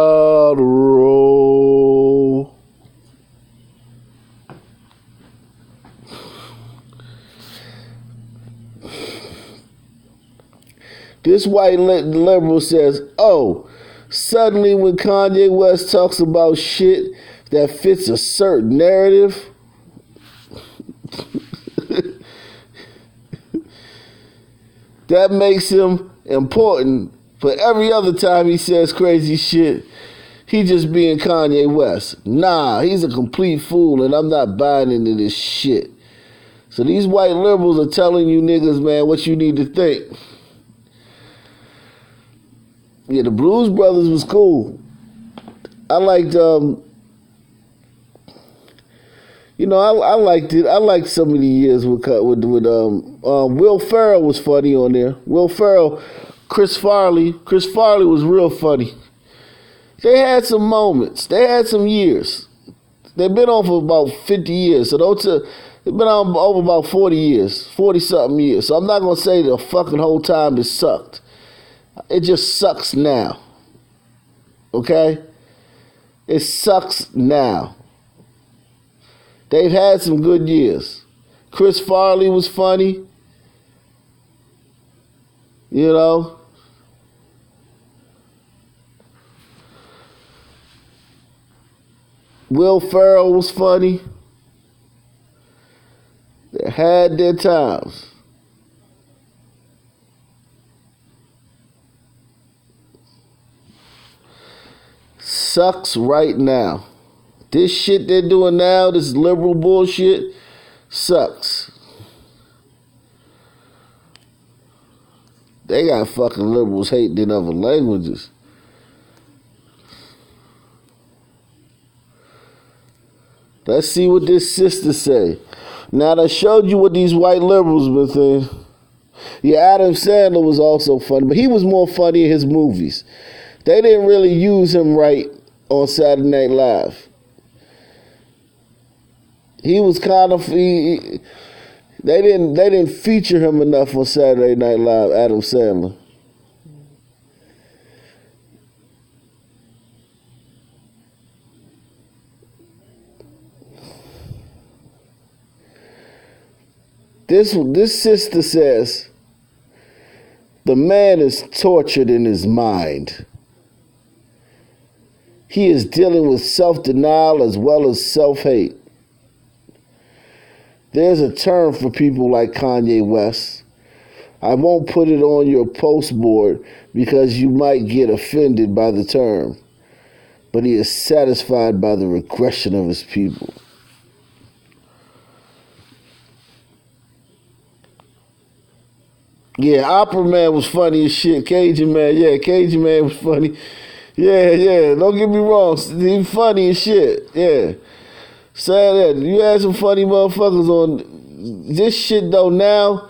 A: This white liberal says, oh, suddenly when Kanye West talks about shit that fits a certain narrative, that makes him important. But every other time he says crazy shit, he just being Kanye West. Nah, he's a complete fool, and I'm not buying into this shit. So these white liberals are telling you niggas, man, what you need to think. Yeah, the Blues Brothers was cool. I liked, I liked it. I liked some of the years with Will Ferrell was funny on there. Will Ferrell, Chris Farley was real funny. They had some moments. They had some years. They've been on for about 50 years. So they've been on over about 40 years, 40-something years. So I'm not going to say the fucking whole time it sucked. It just sucks now. Okay? It sucks now. They've had some good years. Chris Farley was funny. You know? Will Ferrell was funny. They had their times. Sucks right now. This shit they're doing now, this liberal bullshit, sucks. They got fucking liberals hating in other languages. Let's see what this sister say. Now that I showed you what these white liberals been saying. Yeah, Adam Sandler was also funny, but he was more funny in his movies. They didn't really use him right on Saturday Night Live. He was kind of they didn't feature him enough on Saturday Night Live, Adam Sandler. This sister says the man is tortured in his mind. He is dealing with self-denial as well as self-hate. There's a term for people like Kanye West. I won't put it on your post board because you might get offended by the term. But he is satisfied by the regression of his people. Yeah, Opera Man was funny as shit. Cajun Man was funny. Yeah, don't get me wrong. He's funny as shit. Yeah. Say that. You had some funny motherfuckers on this shit though now.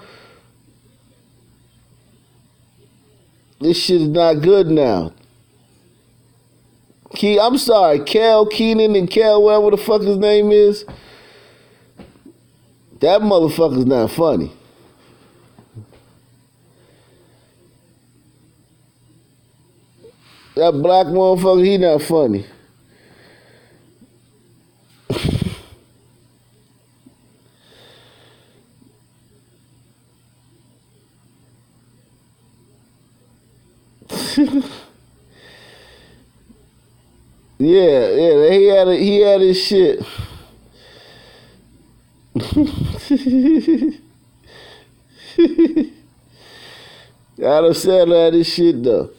A: This shit is not good now. I'm sorry, Kel Keenan and Kel, whatever the fuck his name is. That motherfucker's not funny. That black motherfucker, he not funny. Yeah, he had his shit. Adam Sandler had his shit though.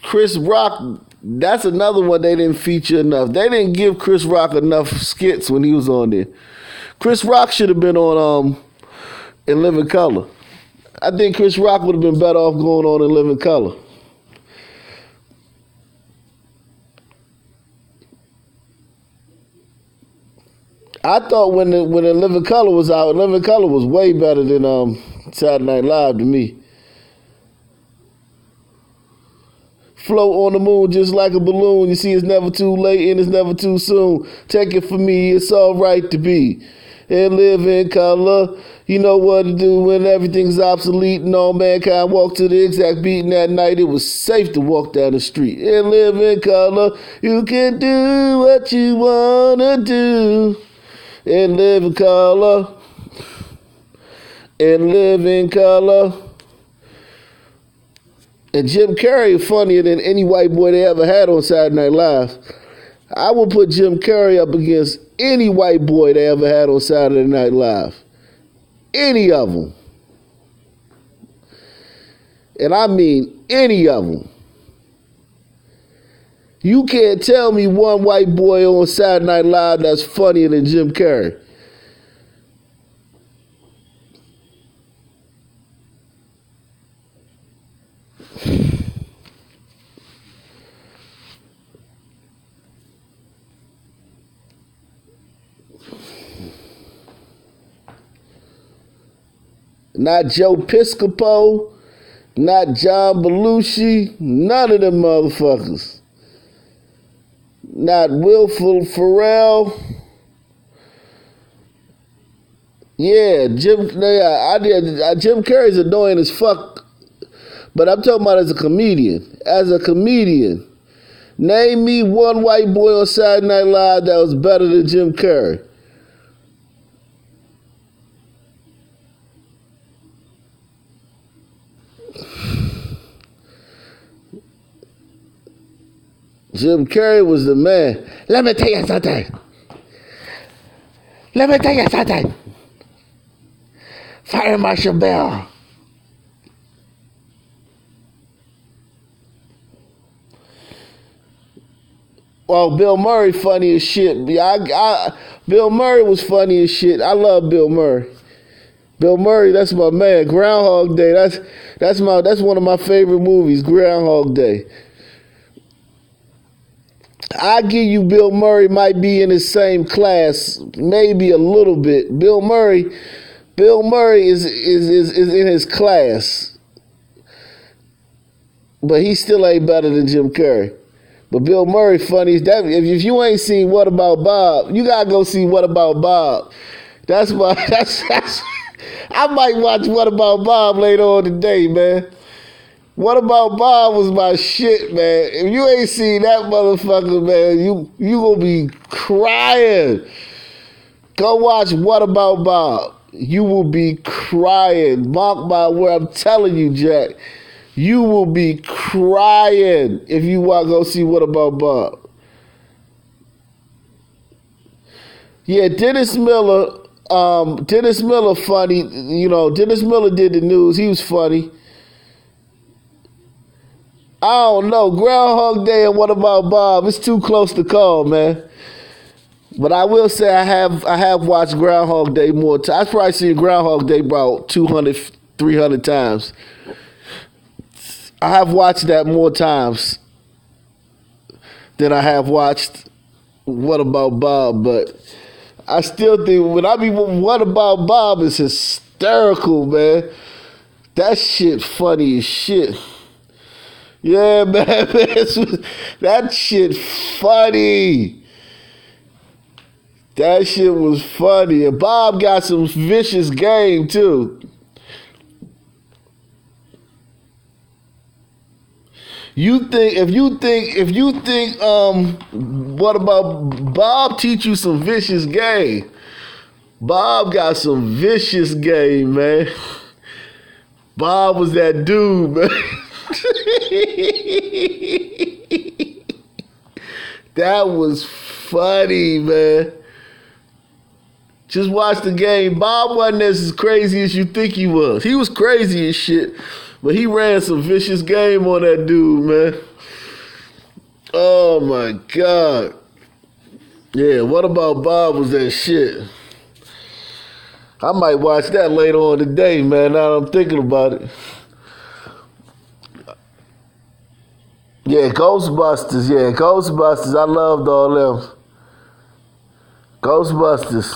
A: Chris Rock, that's another one they didn't feature enough. They didn't give Chris Rock enough skits when he was on there. Chris Rock should have been on In Living Color. I think Chris Rock would have been better off going on In Living Color. I thought when the Living Color was out, Living Color was way better than Saturday Night Live to me. Float on the moon just like a balloon. You see, it's never too late and it's never too soon. Take it from me, it's all right to be. And live in color. You know what to do when everything's obsolete and all mankind walk to the exact beat. And that night it was safe to walk down the street. And live in color. You can do what you wanna do. And live in color. And live in color. And Jim Carrey is funnier than any white boy they ever had on Saturday Night Live. I would put Jim Carrey up against any white boy they ever had on Saturday Night Live. Any of them. And I mean any of them. You can't tell me one white boy on Saturday Night Live that's funnier than Jim Carrey. Not Joe Piscopo, not John Belushi, none of them motherfuckers. Not Will Ferrell. Yeah, Jim Carrey's annoying as fuck, but I'm talking about as a comedian. As a comedian, name me one white boy on Saturday Night Live that was better than Jim Carrey. Jim Carrey was the man. Let me tell you something. Fire Marshal Bell. Well, Bill Murray funny as shit. Bill Murray was funny as shit. I love Bill Murray. Bill Murray, that's my man. Groundhog Day. That's one of my favorite movies. Groundhog Day. I give you Bill Murray might be in his same class, maybe a little bit. Bill Murray is in his class, but he still ain't better than Jim Carrey. But Bill Murray funny. If you ain't seen What About Bob, you gotta go see What About Bob. That's I might watch What About Bob later on today, man. What About Bob was my shit, man. If you ain't seen that motherfucker, man, you gonna be crying. Go watch What About Bob. You will be crying. Mark my word, I'm telling you, Jack. You will be crying if you want to go see What About Bob. Yeah, Dennis Miller funny. You know, Dennis Miller did the news. He was funny. I don't know. Groundhog Day and What About Bob? It's too close to call, man. But I will say I have watched Groundhog Day more times. I've probably seen Groundhog Day about 200, 300 times. I have watched that more times than I have watched What About Bob. But I still think What About Bob is hysterical, man. That shit funny as shit. Yeah, man, that shit funny. That shit was funny. And Bob got some vicious game, too. If you think What About Bob teach you some vicious game. Bob got some vicious game, man. Bob was that dude, man. That was funny, man. Just watch the game. Bob wasn't as crazy as you think he was. He was crazy as shit, but he ran some vicious game on that dude, man. Oh my God. Yeah, What About Bob was that shit. I might watch that later on today, man, now that I'm thinking about it. Yeah, Ghostbusters. I loved all them. Ghostbusters.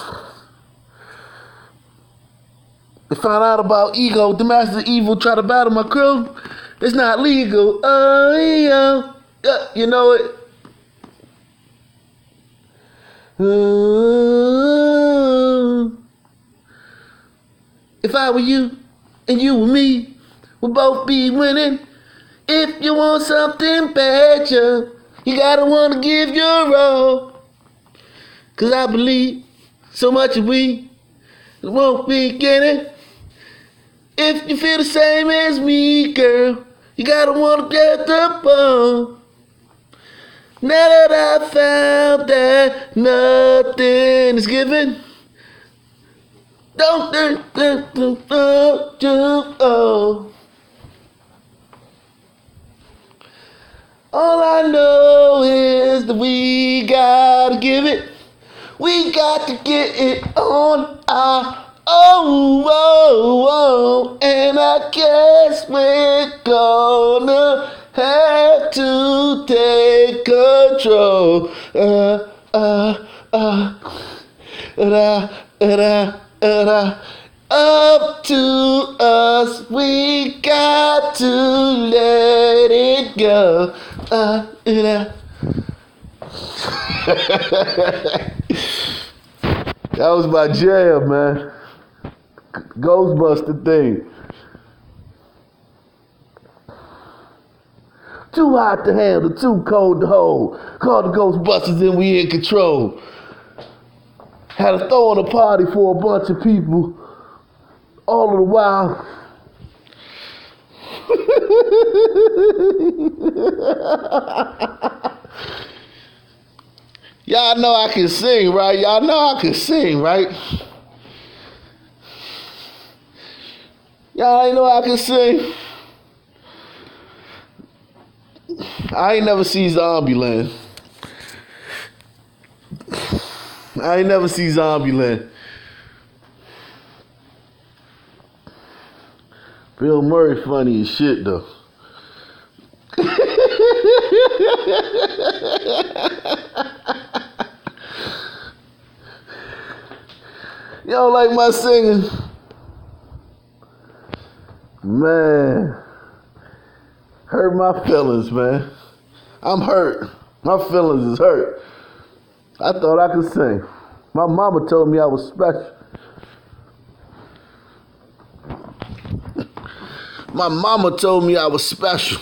A: They found out about ego. The master of evil try to battle my crew. It's not legal. Oh, yeah. You know it. Ooh. If I were you and you were me, we'll both be winning. If you want something better, you gotta wanna give your all. Cause I believe so much of we won't be getting. If you feel the same as me, girl, you gotta wanna get the ball. Now that I found that nothing is given, don't oh. All I know is that we gotta give it. We got to get it on our own. And I guess we're gonna have to take control. Up to us, we got to let it go. That was my jam, man. Ghostbuster thing. Too hot to handle, too cold to hold. Call the Ghostbusters and we in control. Had a throwing a party for a bunch of people. All of the while. Y'all know I can sing, right? Y'all know I can sing, right? Y'all ain't know I can sing. I ain't never seen Zombieland. I ain't never seen Zombieland. Bill Murray funny as shit, though. You don't like my singing? Man. Hurt my feelings, man. I'm hurt. My feelings is hurt. I thought I could sing. My mama told me I was special. My mama told me I was special.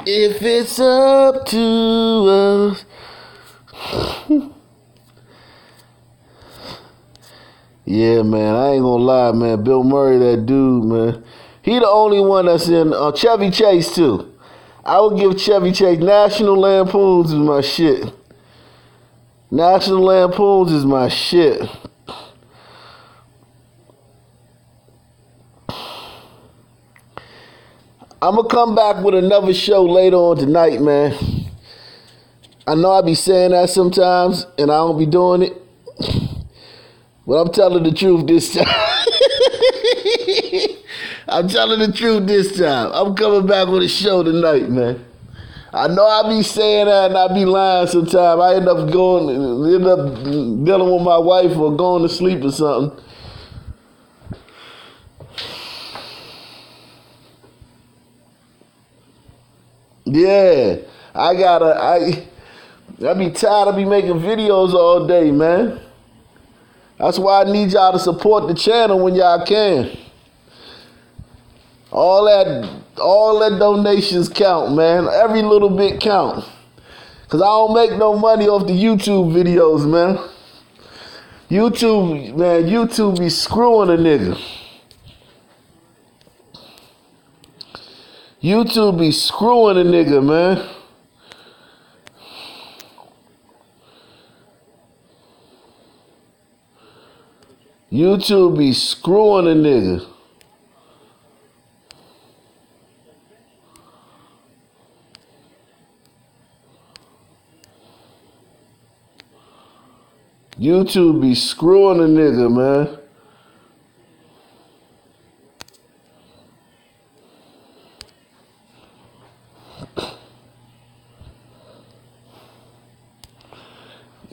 A: If it's up to us. Yeah, man, I ain't gonna lie, man. Bill Murray, that dude, man. He the only one that's in Chevy Chase, too. I would give Chevy Chase. National Lampoons is my shit. National Lampoons is my shit. I'm going to come back with another show later on tonight, man. I know I be saying that sometimes, and I don't be doing it. But I'm telling the truth this time. I'm telling the truth this time. I'm coming back with a show tonight, man. I know I be saying that and I be lying sometimes. I end up dealing with my wife or going to sleep or something. Yeah, I be tired of be making videos all day, man. That's why I need y'all to support the channel when y'all can. All that donations count, man. Every little bit count. Cause I don't make no money off the YouTube videos, man. YouTube be screwing a nigga. YouTube be screwing a nigga, man. YouTube be screwing a nigga. YouTube be screwing a nigga, man.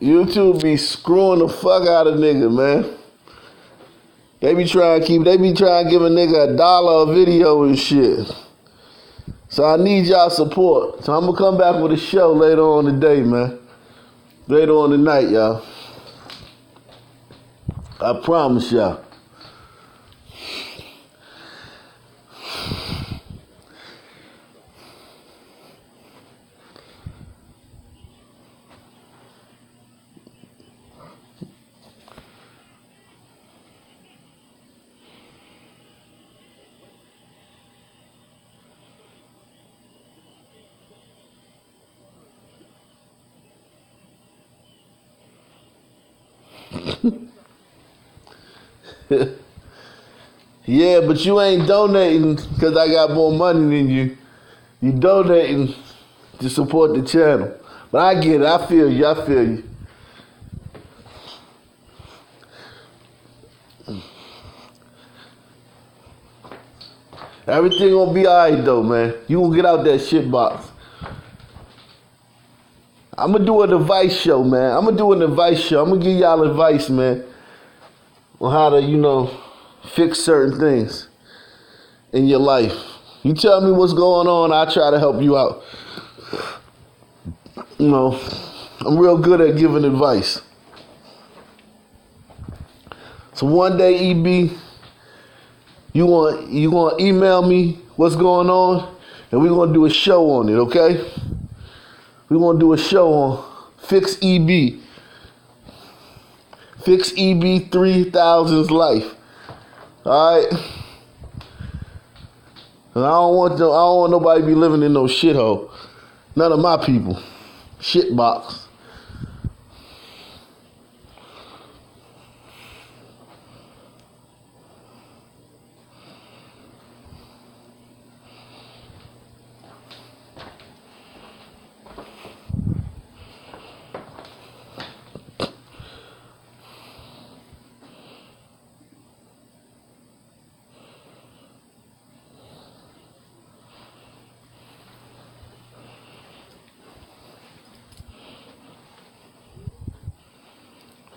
A: YouTube be screwing the fuck out of nigga, man. They be trying to give a nigga $1 a video and shit. So I need y'all support. So I'm gonna come back with a show later on today, man. Later on tonight, y'all. I promise y'all. Yeah, but you ain't donating because I got more money than you. You donating to support the channel. But I get it. I feel you. I feel you. Everything gonna be alright though, man. You gonna get out that shit box. I'm gonna do an advice show, man. I'm gonna give y'all advice, man, on how to, fix certain things in your life. You tell me what's going on, I'll try to help you out. I'm real good at giving advice. So one day, EB, you gonna email me what's going on, and we're gonna do a show on it, okay? We're gonna do a show on Fix EB. Fix EB 3000's life. Alright? And I don't want nobody to be living in no shithole. None of my people. Shitbox.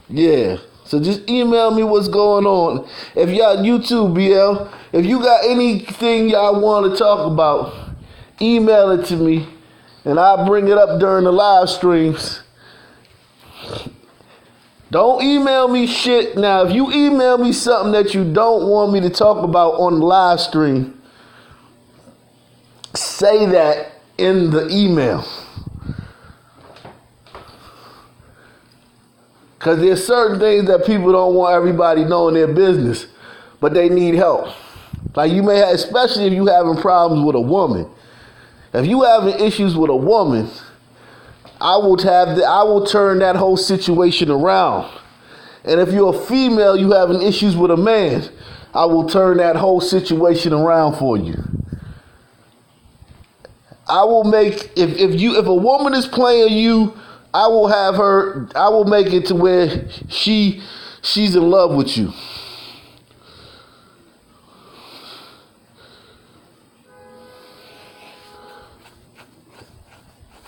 A: Yeah. So just email me what's going on. If y'all YouTube BL, if you got anything y'all want to talk about, email it to me and I'll bring it up during the live streams. Don't email me shit. Now, if you email me something that you don't want me to talk about on the live stream, say that in the email. Because there's certain things that people don't want everybody knowing their business, but they need help. Like you may have, especially if you having problems with a woman. If you having issues with a woman, I will turn that whole situation around. And if you're a female, you having issues with a man, I will turn that whole situation around for you. I will make, if a woman is playing you, I will make it to where she's in love with you.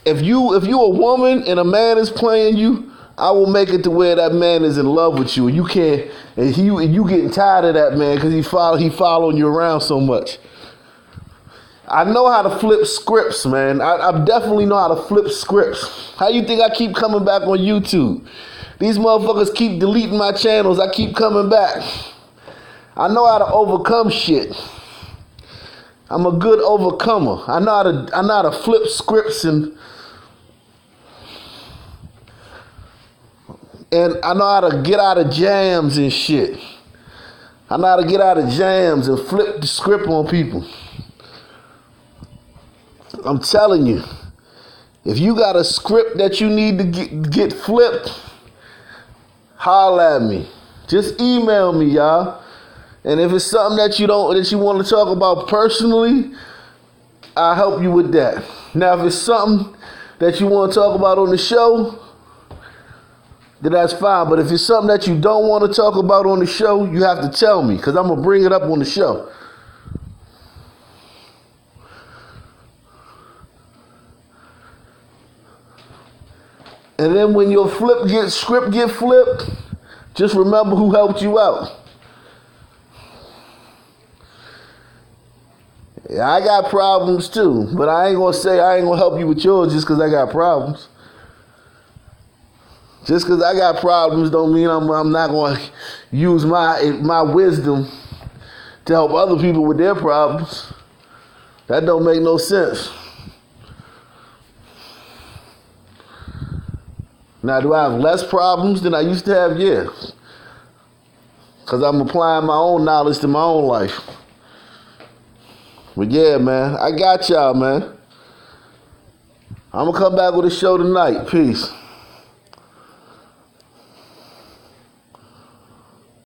A: If you a woman and a man is playing you, I will make it to where that man is in love with you. And you getting tired of that man because he following you around so much. I know how to flip scripts, man. I definitely know how to flip scripts. How you think I keep coming back on YouTube? These motherfuckers keep deleting my channels. I keep coming back. I know how to overcome shit. I'm a good overcomer. I know how to flip scripts and I know how to get out of jams and shit. I know how to get out of jams and flip the script on people. I'm telling you, if you got a script that you need to get flipped, holla at me. Just email me, y'all. And if it's something that you want to talk about personally, I'll help you with that. Now, if it's something that you want to talk about on the show, then that's fine. But if it's something that you don't want to talk about on the show, you have to tell me, because I'm going to bring it up on the show. And then when your script get flipped, just remember who helped you out. Yeah, I got problems too, but I ain't gonna say I ain't gonna help you with yours just because I got problems. Just because I got problems don't mean I'm not gonna use my wisdom to help other people with their problems. That don't make no sense. Now, do I have less problems than I used to have? Yeah. Because I'm applying my own knowledge to my own life. But yeah, man, I got y'all, man. I'm going to come back with a show tonight. Peace.